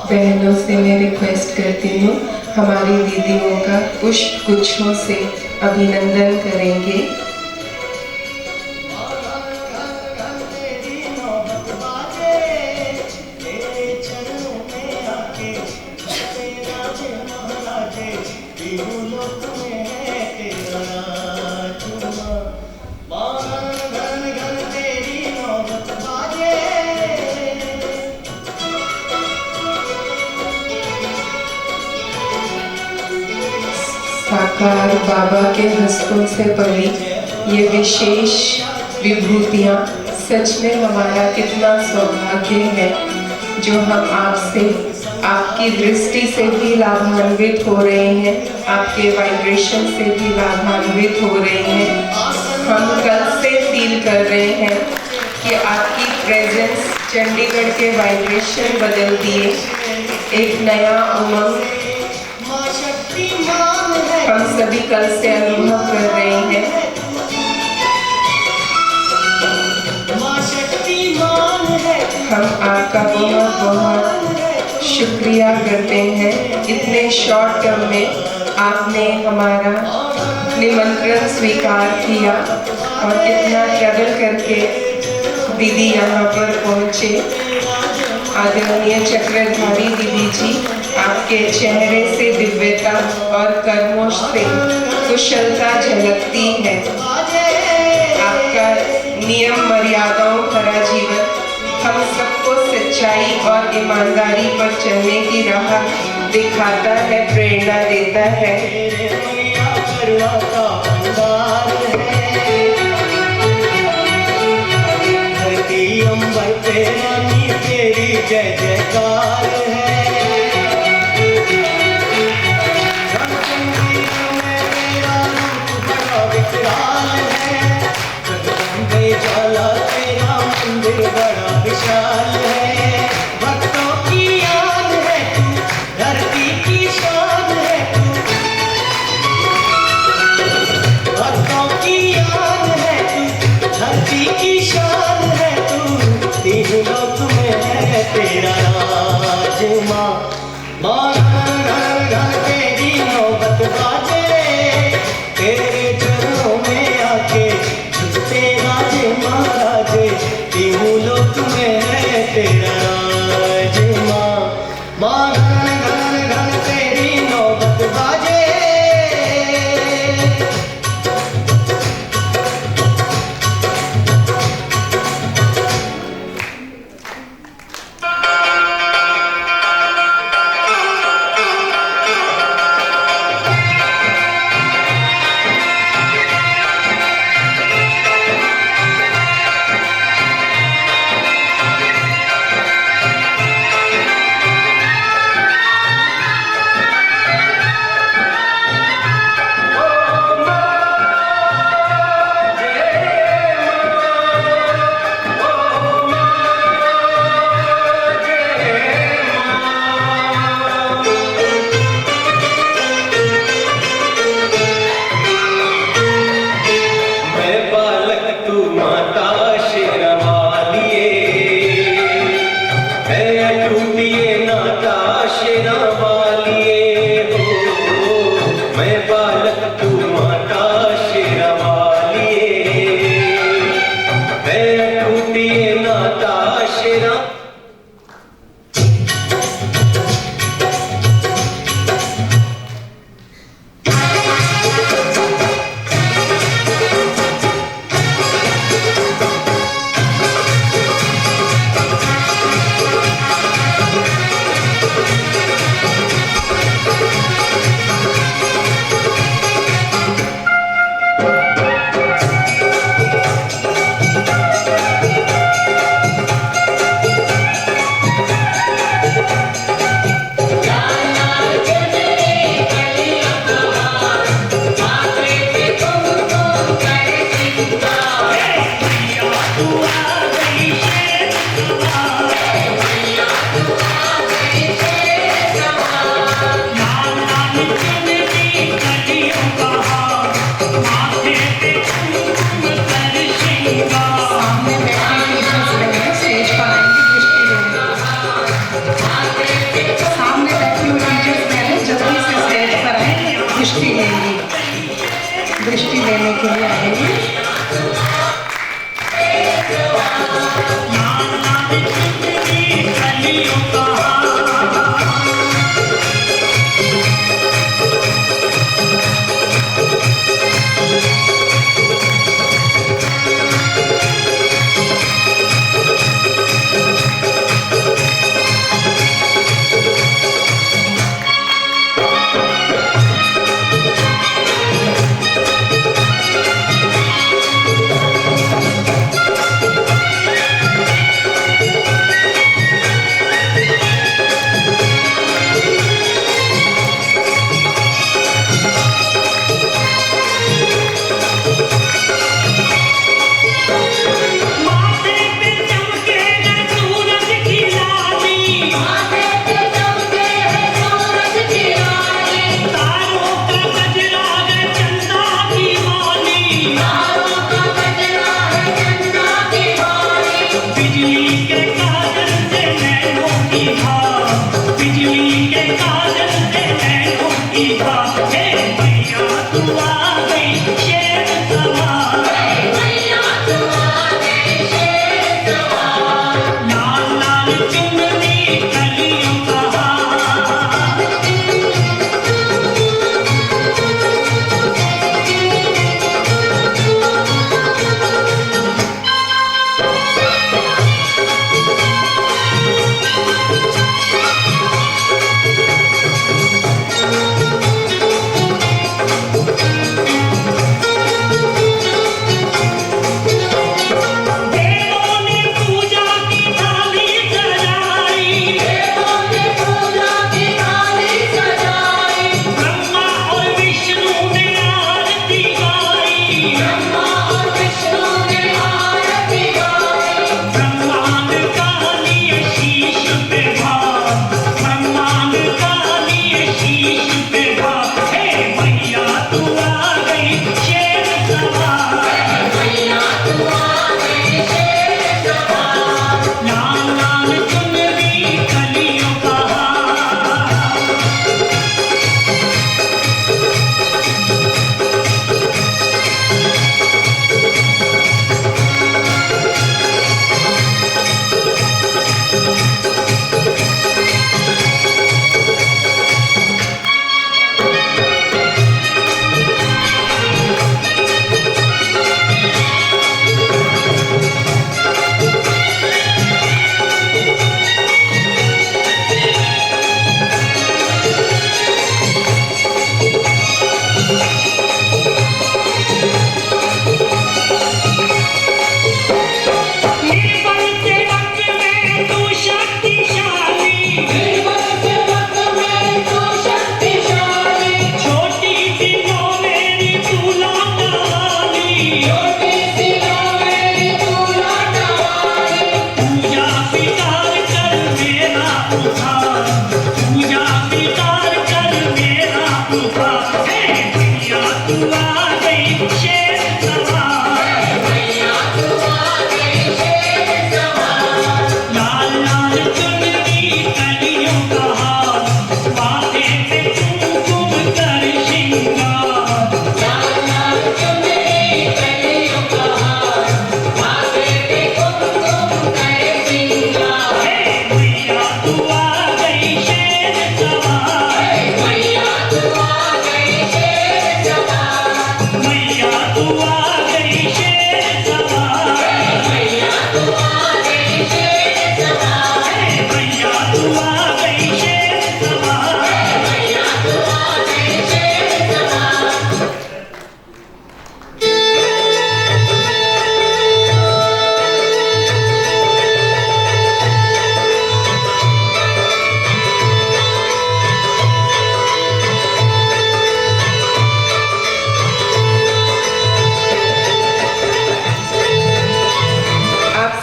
[SPEAKER 4] बहनों से मैं रिक्वेस्ट करती हूँ, हमारी दीदियों का पुष्प गुच्छों से अभिनंदन करेंगे। साकार बाबा के हस्तों से बनी ये विशेष विभूतियाँ सच में हमारा कितना सौभाग्य है, जो हम आपसे आपकी दृष्टि से भी लाभान्वित हो रहे हैं, आपके वाइब्रेशन से भी लाभान्वित हो रहे हैं। हम कल से फील कर रहे हैं कि आपकी प्रेजेंस चंडीगढ़ के वाइब्रेशन बदल दिए, एक नया उमंग हम सभी कल से अनुभव कर रहे हैं। हम आपका बहुत बहुत शुक्रिया करते हैं। इतने शॉर्ट टर्म में आपने हमारा निमंत्रण स्वीकार किया और इतना ट्रैवल करके दीदी यहाँ पर पहुँचे। आदरणीय चक्रधारी दीदी जी, आपके चेहरे से दिव्यता और कर्मों से कुशलता झलकती है। आपका नियम मर्यादाओं भरा जीवन हम सबको सच्चाई और ईमानदारी पर चलने की राह दिखाता है, प्रेरणा देता है। धरती अंबर पे रानी तेरी जय जयकार है। जाला तेरा मंदिर बड़ा विशाल है। भक्तों की याद है तू, धरती की शान है तू। भक्तों की याद है तू, धरती की शान है तू। तीन लोक में है तेरा राज माँ। माँ घर घर तेरी नौबत बाजे, तेरे चरणों में आके महाराज, तीनों लोक में है तेरा राज माँ। माँ घन घन घन तेरी नौबत बाजे। दृष्टि लेने के लिए आएंगे।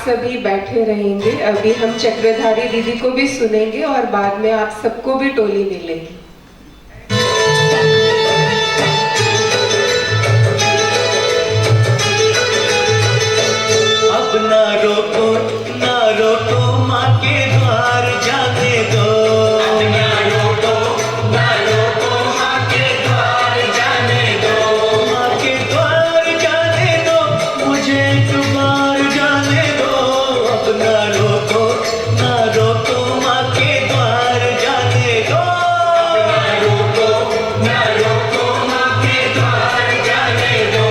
[SPEAKER 4] सभी बैठे रहेंगे। अभी हम चक्रधारी दीदी को भी सुनेंगे और बाद में आप सबको भी टोली मिलेगी।
[SPEAKER 5] अब ना रोको माँ के द्वार जाने दो। ना रोको माँ के द्वार जाने दो। माँ के द्वार जाने दो, मुझे एक बार जाने दो। अब ना रोको माँ के द्वार जाने दो। ना रोको माँ के द्वार जाने दो।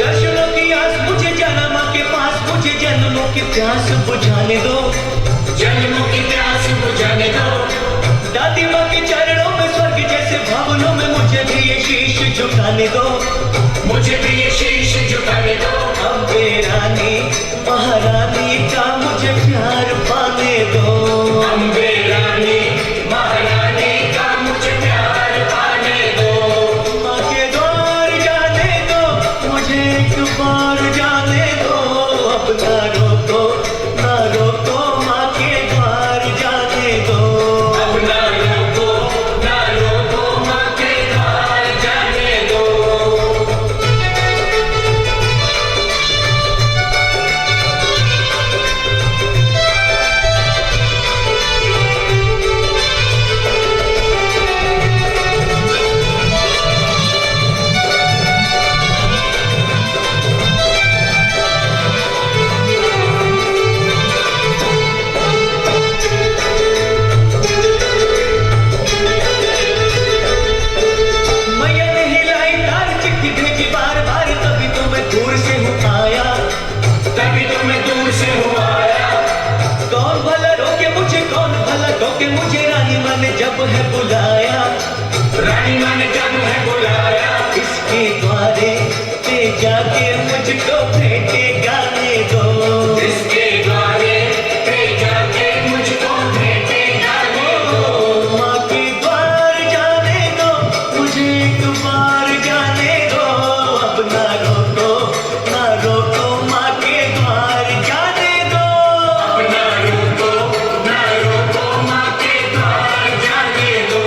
[SPEAKER 5] दर्शनों की आस मुझे जाना माँ के पास, मुझे जन्मों की प्यास बुझाने दो। जन्मों की प्यास बुझाने दो। दादी माँ के चरणों में स्वर्ग जैसे भवनों में मुझे भी ये शीश झुकाने दो। मुझे भी ये शीश झुकाने दो। अम्बे रानी महारानी का मुझे प्यार पाने दो। अम्बे रानी महारानी का मुझे प्यार पाने दो। माँ के द्वार जाने दो, मुझे एक बार जाने दो। अब ना रोको माँ के द्वार जाने दो। अब ना रोको माँ के द्वार जाने दो। मैया ने हिलाई तार चिट्ठी भेजी बार बार, तभी तो मैं दूर से हूँ आया। तभी तो मैं दूर से हूँ आया। कौन भला रोके मुझे, कौन भला टोके मुझे, रानी माँ ने जब है बुलाया। रानी माँ ने जब है बुलाया। इसके द्वारे पे जाके मुझको भेंटे गाने दो। इसके द्वारे पे जाके मुझको भेंटे गाने दो। माँ के द्वार जाने दो, मुझे एक बार जाने दो। अब ना रोको माँ के द्वार जाने दो। अब ना रोको माँ के द्वार जाने दो।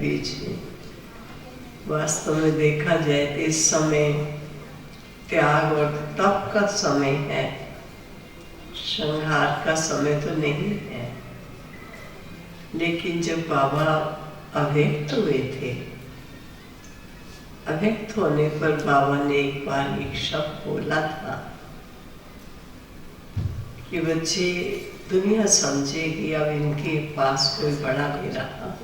[SPEAKER 6] बीच में वास्तव में देखा जाए तो इस समय त्याग और तप का समय है, संहार का समय तो नहीं है। लेकिन जब बाबा अव्यक्त हुए थे, अव्यक्त होने पर बाबा ने एक बार एक शब्द बोला था कि बच्चे दुनिया समझेगी अब इनके पास कोई बड़ा नहीं रहा,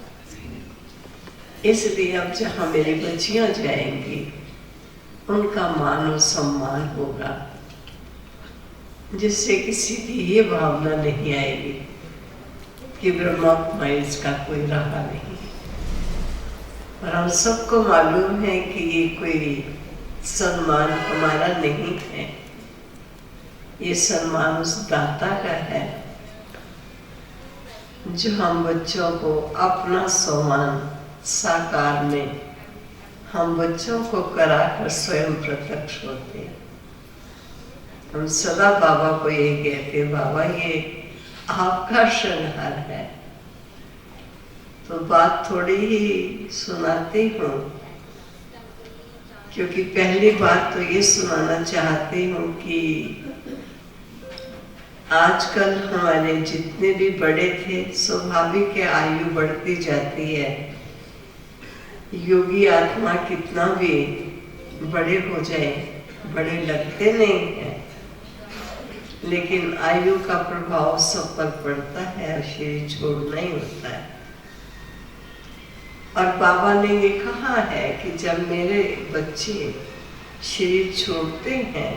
[SPEAKER 6] इसलिए अब जहाँ मेरी बच्चियां जाएंगी उनका मान और सम्मान होगा, जिससे किसी की ये भावना नहीं आएगी कि ब्रह्मा कुमारी इसका कोई रहा नहीं। और हम सबको मालूम है कि ये कोई सम्मान हमारा नहीं है, ये सम्मान उस दाता का है जो हम बच्चों को अपना सम्मान साकार में हम बच्चों को कराकर स्वयं प्रत्यक्ष होते हैं। हम सदा बाबा को ये कहते, बाबा ये आपका श्रृंगार है। तो बात थोड़ी ही सुनाती हूँ, क्योंकि पहली बात तो ये सुनाना चाहती हूँ कि आजकल हमारे जितने भी बड़े थे, स्वाभाविक है आयु बढ़ती जाती है। योगी आत्मा कितना भी बड़े हो जाए, बड़े लगते नहीं हैं, लेकिन आयु का प्रभाव सब पर पड़ता है और शरीर छोड़ना ही होता है। और बाबा ने ये कहा है कि जब मेरे बच्चे शरीर छोड़ते हैं,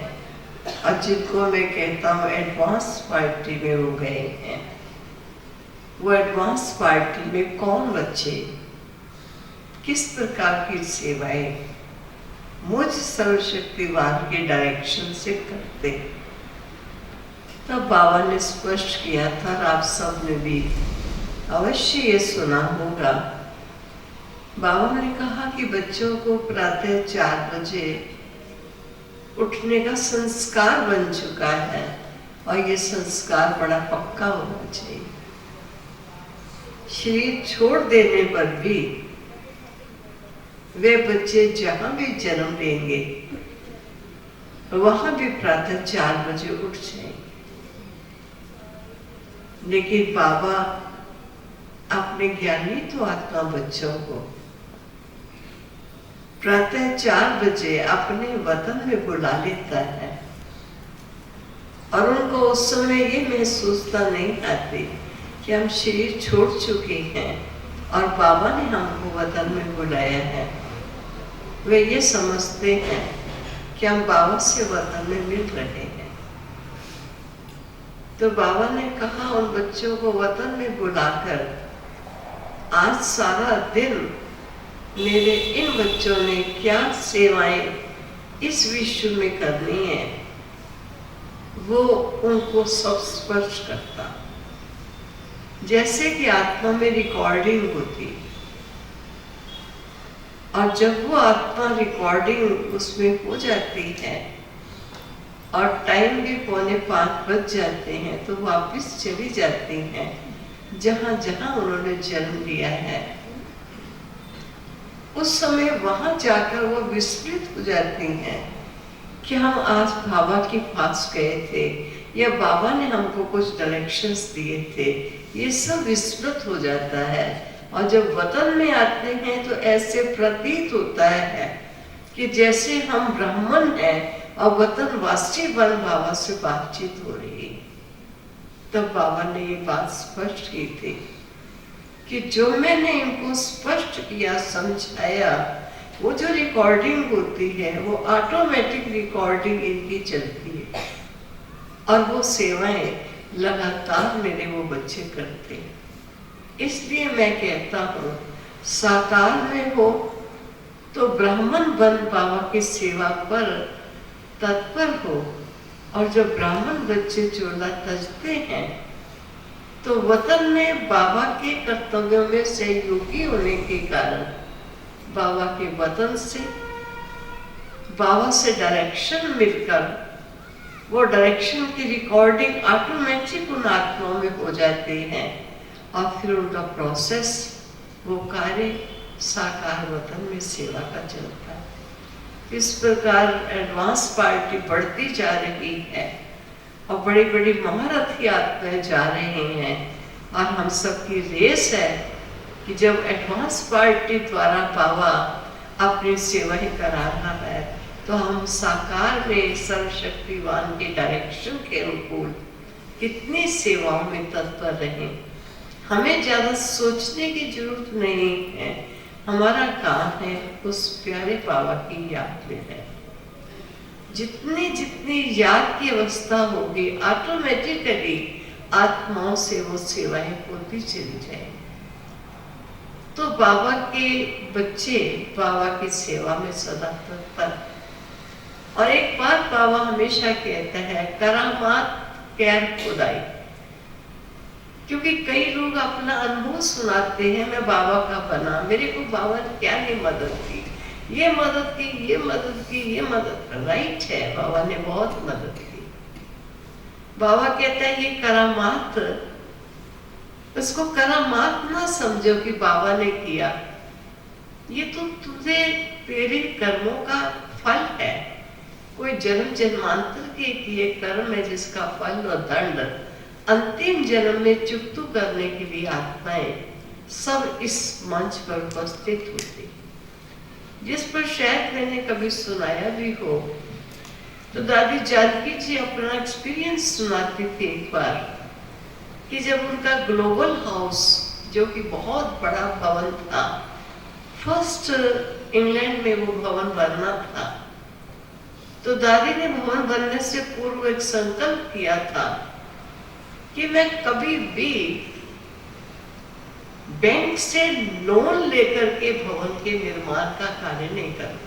[SPEAKER 6] और जिनको मैं कहता हूँ एडवांस पार्टी में वो गए हैं, वो एडवांस पार्टी में कौन बच्चे किस प्रकार की सेवाएं मुझ सर्वशक्तिवान के डायरेक्शन से करते। तब बाबा ने स्पष्ट किया था, और आप सब ने भी अवश्य ये सुना होगा। बाबा ने कहा कि बच्चों को प्रातः 4 बजे उठने का संस्कार बन चुका है, और ये संस्कार बड़ा पक्का होना चाहिए। शरीर छोड़ देने पर भी वे बच्चे जहां भी जन्म लेंगे वहां भी प्रातः 4 बजे उठ जाएंगे। लेकिन बाबा अपने ज्ञानी तो आत्मा बच्चों को प्रातः 4 बजे अपने वतन में बुला लेता है, और उनको उस समय ये महसूसता नहीं आती कि हम शरीर छोड़ चुके हैं और बाबा ने हमको वतन में बुलाया है। वे ये समझते हैं कि हम बाबा से वतन में मिल रहे हैं। तो बाबा ने कहा उन बच्चों को वतन में बुलाकर, आज सारा दिन मेरे इन बच्चों ने क्या सेवाएं इस विश्व में करनी है, वो उनको सब स्पर्श करता। जैसे कि आत्मा में रिकॉर्डिंग होती, और जब वो आत्मा रिकॉर्डिंग उसमें हो जाती है और टाइम भी 4:45 बज जाते हैं, तो वापस चली जाती हैं जहां जहां उन्होंने जन्म लिया है। उस समय वहां जाकर वो विस्मृत हो जाती हैं कि हम आज बाबा के पास गए थे, या बाबा ने हमको कुछ डायरेक्शंस दिए थे। ये सब विस्मृत हो जाता है, और जब वतन में आते हैं तो ऐसे प्रतीत होता है कि जैसे हम ब्राह्मण हैं और वतनवासी बन बाबा से बातचीत हो रही। तब बाबा ने ये बात स्पष्ट की थी कि जो मैंने इनको स्पष्ट किया, समझाया, वो जो रिकॉर्डिंग होती है वो ऑटोमेटिक रिकॉर्डिंग इनकी चलती है, और वो सेवाएं लगातार मेरे वो बच्चे करते हैं। इसलिए मैं कहता हूँ, साकार में हो तो ब्राह्मण बन बाबा की सेवा पर तत्पर हो, और जब ब्राह्मण बच्चे चोला तजते हैं तो वतन में बाबा के कर्तव्यों में सहयोगी होने के कारण बाबा के वतन से, बाबा से डायरेक्शन मिलकर, वो डायरेक्शन की रिकॉर्डिंग ऑटोमेटिक उन आत्माओं में हो जाते हैं, और फिर उनका प्रोसेस, वो कार्य साकार वतन में सेवा का चलता है। इस प्रकार एडवांस पार्टी बढ़ती जा रही है, और बड़ी बड़ी महारथी आत्माएं जा रहे हैं, और हम सबकी रेस है कि जब एडवांस पार्टी द्वारा बाबा अपनी सेवाएं करा रहा है, तो हम साकार में सर्वशक्तिवान के डायरेक्शन के अनुकूल कितनी सेवाओं में तत्पर रहें। हमें ज्यादा सोचने की जरूरत नहीं है, हमारा काम है उस प्यारे बाबा की याद में है। जितनी जितनी याद की अवस्था होगी, ऑटोमेटिकली आत्माओं से वो सेवाएं होती चली जाएंगी। तो बाबा के बच्चे बाबा की सेवा में सदा तत्पर। और एक बात बाबा हमेशा कहता है, करामात कैर खुदाई। क्योंकि कई लोग अपना अनुभव सुनाते हैं, मैं बाबा का बना, मेरे को बाबा ने क्या नहीं मदद की, ये मदद की, ये मदद की, ये मदद। राइट है, बाबा ने बहुत मदद की। बाबा कहता है ये करामात, उसको करामात ना समझो कि बाबा ने किया, ये तो तुझे तेरे कर्मों का फल है। कोई जन्म जन्मांतर के किए कर्म है जिसका फल और दंड अंतिम जन्म में चुकतू करने के लिए आत्माएं सब इस मंच पर उपस्थित होती, जिस पर शायद मैंने कभी सुनाया भी हो। तो दादी जानकी जी अपना एक्सपीरियंस सुनाती थी एक बार कि जब उनका ग्लोबल हाउस, जो कि बहुत बड़ा भवन था, फर्स्ट इंग्लैंड में वो भवन बनना था, तो दादी ने भवन बनने से पूर्व एक संकल्प किया था कि मैं कभी भी बैंक से लोन लेकर के भवन के निर्माण का कार्य नहीं करूं।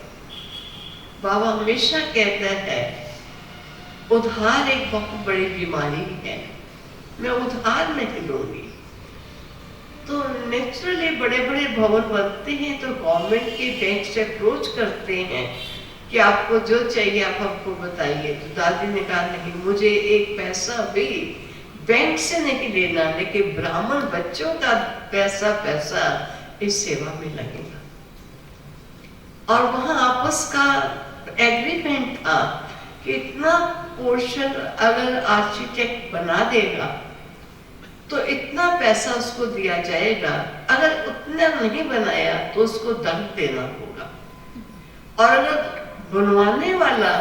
[SPEAKER 6] बाबा हमेशा कहता है उधार एक बहुत बड़ी बीमारी है, मैं उधार नहीं लूंगी। तो नेचुरली बड़े बड़े भवन बनते हैं तो गवर्नमेंट के बैंक से अप्रोच करते हैं कि आपको जो चाहिए आप हमको बताइए। तो दादी ने कहा नहीं, मुझे एक पैसा भी बैंक से नहीं लेना, लेकिन ब्राह्मण बच्चों का पैसा इस सेवा में लगेगा। और वहां आपस का एग्रीमेंट था कि इतना पोर्शन अगर आर्किटेक्ट बना देगा तो इतना पैसा उसको दिया जाएगा, अगर उतना नहीं बनाया तो उसको दंड देना होगा, और अगर बनवाने वाला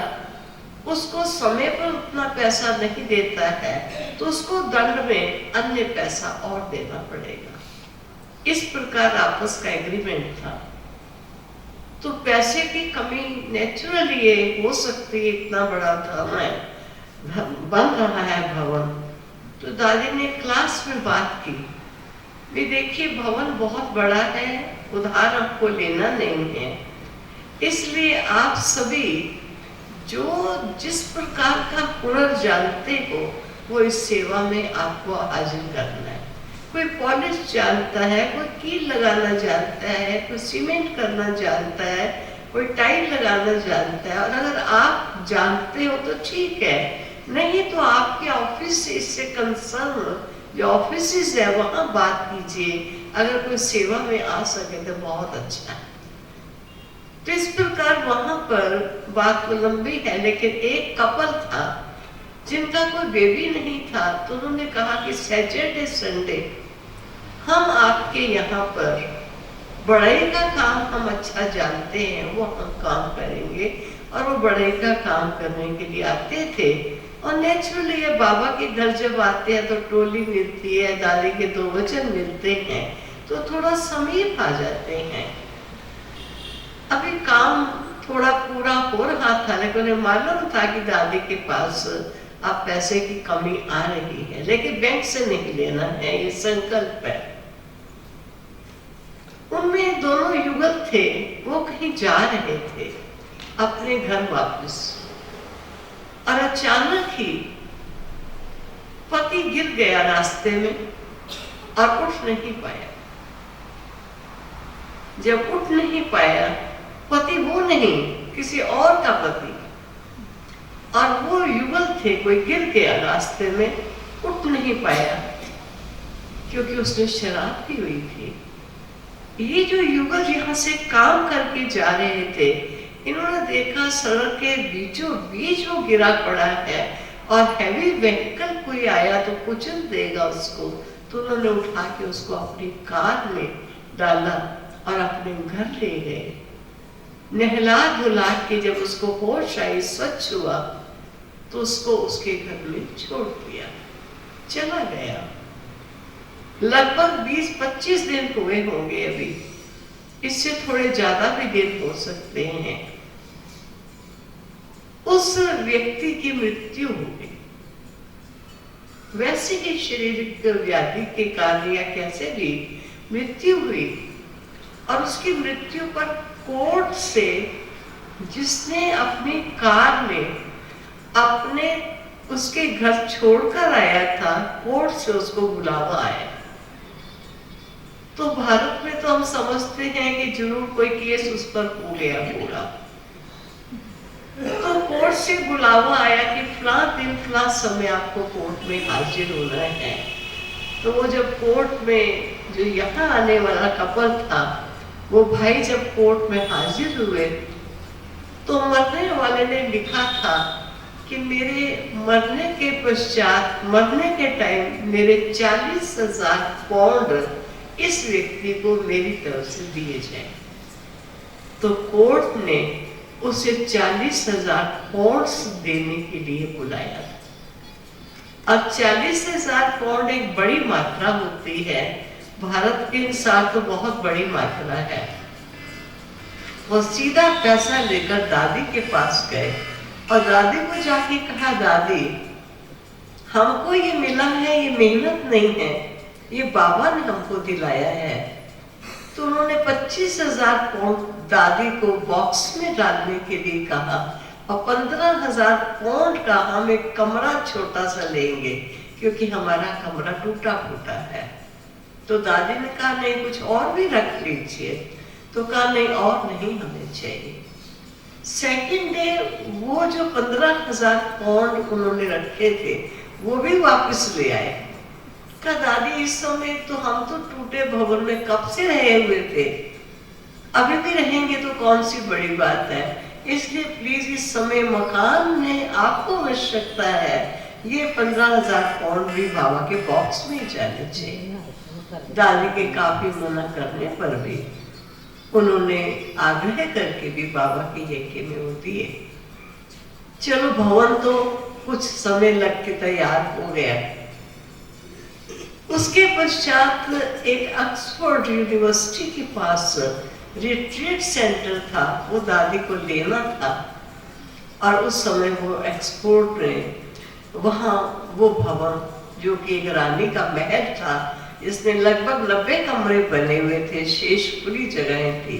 [SPEAKER 6] उसको समय पर उतना पैसा नहीं देता है तो उसको दंड में अन्य पैसा और देना पड़ेगा। इस प्रकार आपस का एग्रीमेंट था। तो पैसे की कमी नेचुरली ये हो सकती है, इतना बड़ा धर्म है, बन रहा है भवन। तो दादी ने क्लास में बात की, भी देखिए भवन बहुत बड़ा है, उधार आपको लेना नहीं है, इसलिए आप सभी जो जिस प्रकार का हुनर जानते हो वो इस सेवा में आपको हाजिर करना है। कोई पॉलिश जानता है, कोई कील लगाना जानता है, कोई सीमेंट करना जानता है, कोई टाइल लगाना जानता है। और अगर आप जानते हो तो ठीक है, नहीं तो आपके ऑफिस से इससे कंसर्न जो ऑफिस है वहां बात कीजिए। अगर कोई सेवा में आ सके तो बहुत अच्छा है। तो इस प्रकार वहां पर बात तो लंबी है, लेकिन एक कपल था जिनका कोई बेबी नहीं था, तो उन्होंने कहा कि सैटरडे संडे हम आपके यहाँ पर बढ़ई का काम हम अच्छा जानते हैं, वो हम काम करेंगे। और वो बढ़ई का काम करने के लिए आते थे। और नेचुरली ये बाबा के घर जब आते हैं तो टोली मिलती है, दादी के 2 वचन मिलते हैं, तो थोड़ा समीप आ जाते हैं। अभी काम थोड़ा पूरा हो रहा था, लेकिन उन्हें मालूम था कि दादी के पास अब पैसे की कमी आ रही है, लेकिन बैंक से नहीं लेना है, ये संकल्प है। उनमें दोनों युगल थे, वो कहीं जा रहे थे अपने घर वापस, और अचानक ही पति गिर गया रास्ते में और उठ नहीं पाया। जब उठ नहीं पाया, पति वो नहीं किसी और का पति, और वो युगल थे, कोई गिर गया रास्ते में, उठ नहीं पाया क्योंकि उसने शराब पी हुई थी। ये जो युगल यहाँ से काम करके जा रहे थे, इन्होंने देखा सड़क के बीचों बीच वो गिरा पड़ा है और हैवी व्हीकल कोई आया तो कुचल देगा उसको। तो उन्होंने उठा के उसको अपनी कार में डाला और अपने घर ले गए। नहला धुला के जब उसको होश आई, स्वच्छ हुआ, तो उसको उसके घर में छोड़ दिया, चला गया। लगभग 20-25 दिन हुए होंगे अभी, इससे थोड़े ज्यादा भी दिन हो सकते हैं। उस व्यक्ति की मृत्यु हो गई, वैसे ही शारीरिक व्याधि के कारण या कैसे भी मृत्यु हुई। और उसकी मृत्यु पर कोर्ट से जिसने अपनी कार में अपने उसके घर छोड़कर आया था, कोर्ट से उसको बुलावा आया। तो भारत में तो हम समझते हैं कि जरूर कोई केस उस पर हो गया होगा। तो कोर्ट से बुलावा आया कि फला दिन फला समय आपको कोर्ट में हाजिर होना है। तो वो जब कोर्ट में जो यहाँ आने वाला कपल था, वो भाई जब कोर्ट में हाजिर हुए तो मरने वाले ने लिखा था कि मेरे मरने के पश्चात, मरने के टाइम मेरे 40,000 पाउंड इस व्यक्ति को मेरी तरफ से दिए जाए। तो कोर्ट ने उसे 40,000 पाउंड देने के लिए बुलाया। अब 40,000 पाउंड एक बड़ी मात्रा होती है, भारत के अनुसार तो बहुत बड़ी मात्रा है। वो सीधा पैसा लेकर दादी के पास गए और दादी को जाके कहा, दादी हमको ये मिला है, ये मेहनत नहीं है, ये बाबा ने हमको दिलाया है। तो उन्होंने 25,000 पाउंड दादी को बॉक्स में डालने के लिए कहा और 15,000 पाउंड का हम एक कमरा छोटा सा लेंगे क्योंकि हमारा कमरा टूटा फूटा है। तो दादी ने कहा नहीं, कुछ और भी रख लीजिए। तो कहा नहीं, और नहीं हमें चाहिए। सेकंड डे वो जो 15,000 पाउंड उन्होंने रखे थे वो भी वापस ले आए। कहा दादी इस समय तो हम तो टूटे भवन में कब से रहे हुए थे, अभी भी रहेंगे तो कौन सी बड़ी बात है, इसलिए प्लीज इस समय मकान में आपको आवश्यकता है, ये 15,000 पाउंड भी बाबा के बॉक्स में जाने चाहिए। दादी के काफी मना करने पर भी उन्होंने आग्रह करके भी बाबा के यज्ञ में वो दिए। चलो भवन तो कुछ समय लग के तैयार हो गया। उसके पश्चात एक ऑक्सफोर्ड यूनिवर्सिटी के पास रिट्रीट सेंटर था, वो दादी को लेना था। और उस समय वो ऑक्सफोर्ड में वहाँ वो भवन जो कि एक रानी का महल था, इसमें लगभग 90 कमरे बने हुए थे, शेष खुली जगहें थी,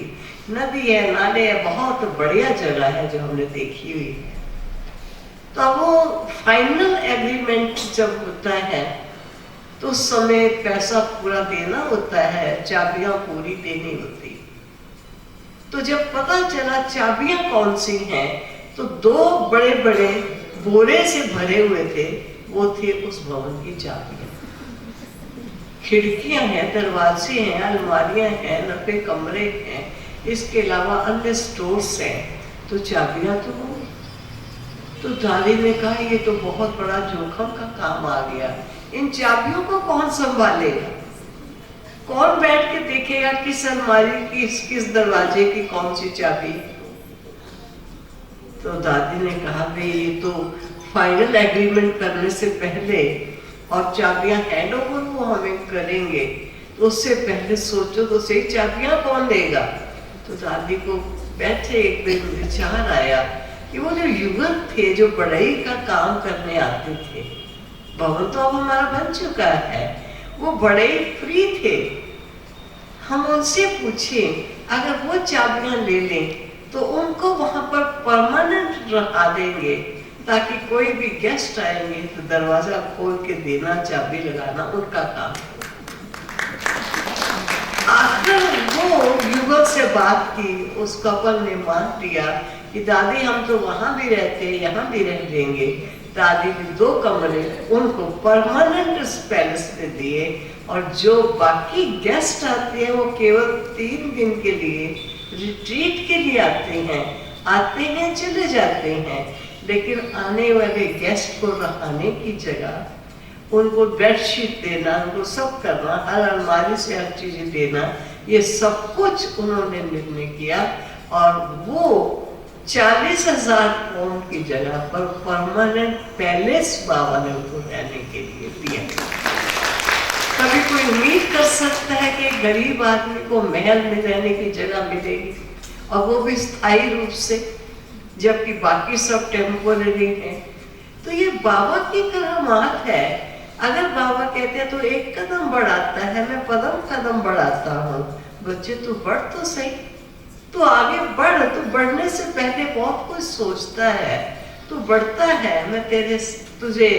[SPEAKER 6] नदी है, नाले है, बहुत बढ़िया जगह है जो हमने देखी हुई। तो वो फाइनल एग्रीमेंट जब होता है तो उस समय पैसा पूरा देना होता है, चाबियां पूरी देनी होती। तो जब पता चला चाबियां कौन सी हैं, तो 2 बड़े बड़े बोरे से भरे हुए थे, वो थे उस भवन की चाबियां। खिड़कियां हैं, दरवाजे हैं, अलमारियां हैं, 90 कमरे हैं, इसके अलावा अन्य स्टोर्स हैं। तो चाबियां तो होंगी। तो दादी ने कहा ये तो बहुत बड़ा जोखिम का काम आ गया, इन चाबियों को कौन संभालेगा, कौन बैठ के देखेगा किस अलमारी की, किस दरवाजे की कौन सी चाबी। तो दादी ने कहा भाई ये तो फाइनल एग्रीमेंट करने से पहले और चाबियां हैंड ओवर वो हमें करेंगे, तो उससे पहले सोचो तो सही चाबियां कौन देगा। तो दादी को बैठे एक दिन विचार आया कि वो जो युवक थे जो बढ़ई का काम करने आते थे, भवन तो अब हमारा बन चुका है, वो बढ़ई फ्री थे, हम उनसे पूछे अगर वो चाबियां ले लें तो उनको वहां पर परमानेंट रखा देंगे, ताकि कोई भी गेस्ट आएंगे तो दरवाजा खोल के देना, चाबी लगाना उनका काम। आखिर वो युवक से बात की, उस कपल ने मान लिया कि दादी हम तो वहां भी रहते, यहाँ भी रह लेंगे। दादी ने 2 कमरे उनको परमानेंट पैलेस में दिए और जो बाकी गेस्ट आते हैं वो केवल 3 दिन के लिए रिट्रीट के लिए आते हैं चले जाते हैं, लेकिन आने वाले गेस्ट को रखने की जगह उनको बेडशीट देना, उनको सब करना, हर अलमारी से हर चीज देना, ये सब कुछ उन्होंने निर्णय किया। और वो 40,000 पाउंड की जगह पर परमानेंट पैलेस बाबा ने उनको रहने के लिए दिया। कभी कोई उम्मीद कर सकता है कि गरीब आदमी को महल में रहने की जगह मिलेगी, और वो भी स्थायी रूप से, जबकि बाकी सब टेम्पोररी है। तो ये बाबा की करामात है। अगर बाबा कहते हैं तो एक कदम बढ़ाता है, मैं कदम बढ़ाता हूँ, बच्चे तू बढ़ तो सही, तो आगे बढ़, तो बढ़ने से पहले बहुत कुछ सोचता है, तो बढ़ता है, मैं तुझे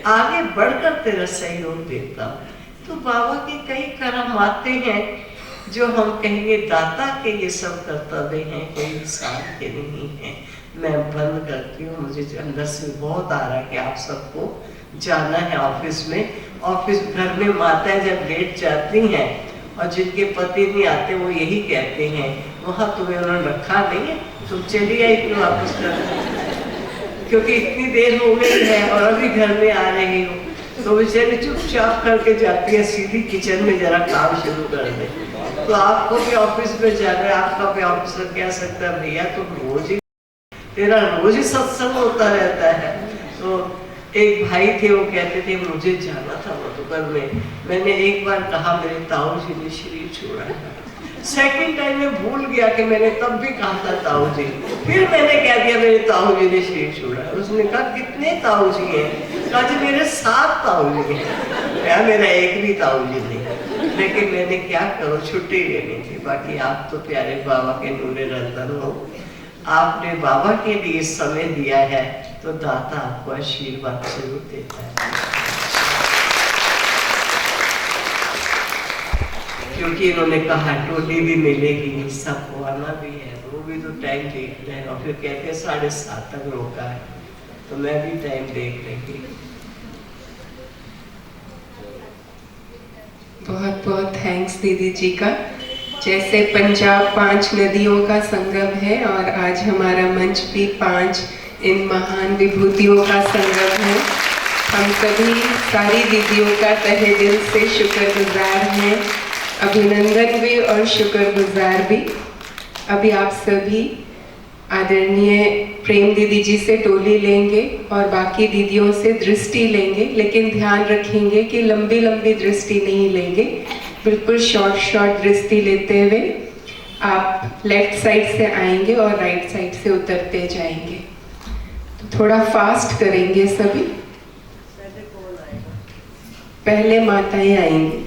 [SPEAKER 6] आगे बढ़कर तेरा सहयोग देता हूँ। तो बाबा के कई करामाते हैं जो हम कहेंगे दाता के ये सब कर्तव्य हैं, कोई इंसान के नहीं है। मैं बंद करती हूँ, मुझे अंदर से बहुत आ रहा है कि आप सबको जाना है ऑफिस में। ऑफिस घर में माताएं जब लेट जाती हैं और जिनके पति नहीं आते वो यही कहते हैं वहाँ तुम्हें उन्होंने रखा नहीं है, तुम चली आई क्यों वापस कर, क्योंकि इतनी देर हो गई है और अभी घर में आ रही हो। तो बेचारी चुपचाप करके जाती है सीधी किचन में जरा काम शुरू कर दे। तो आपको भी ऑफिस में जाना है, आपका भी ऑफिसर कह सकता है भैया तुम रोज ही, तेरा रोज ही सत्संग होता रहता है। तो एक भाई थे वो कहते थे मुझे जाना था मधुकर में, मैंने एक बार कहा मेरे ताऊ जी ने शरीर छोड़ा है। सेकंड टाइम में भूल गया कि मैंने तब भी कहा था ताऊ जी, फिर मैंने कह दिया मेरे ताऊ जी ने शरीर छोड़ा है। उसने कहा कितने ताऊ जी हैं? कहा जी मेरे 7 ताऊ जी हैं। या मेरा एक भी ताऊ जी नहीं, लेकिन मैंने क्या करो छुट्टी लेनी थी। बाकी आप तो प्यारे बाबा के नूरे रतन हो, आपने बाबा के लिए समय दिया है तो दाता आपको आशीर्वाद जरूर देता है। क्योंकि इन्होंने कहा टोली भी मिलेगी, सबको आना भी है, वो भी तो टाइम देख रहे हैं। और फिर कहते हैं 7:30 तक रोका है, तो मैं भी टाइम देख रही।
[SPEAKER 4] बहुत बहुत थैंक्स दीदी जी का। जैसे पंजाब 5 नदियों का संगम है और आज हमारा मंच भी 5 इन महान विभूतियों का संगम है। हम सभी सारी दीदियों का तहे दिल से शुक्रगुजार हैं, अभिनंदन भी और शुक्रगुजार भी। अभी आप सभी आदरणीय प्रेम दीदी जी से टोली लेंगे और बाकी दीदियों से दृष्टि लेंगे, लेकिन ध्यान रखेंगे कि लंबी लंबी दृष्टि नहीं लेंगे, बिल्कुल शॉर्ट दृष्टि लेते हुए आप लेफ्ट साइड से आएंगे और राइट साइड से उतरते जाएंगे। तो थोड़ा फास्ट करेंगे सभी। पहले माताएं आएंगी।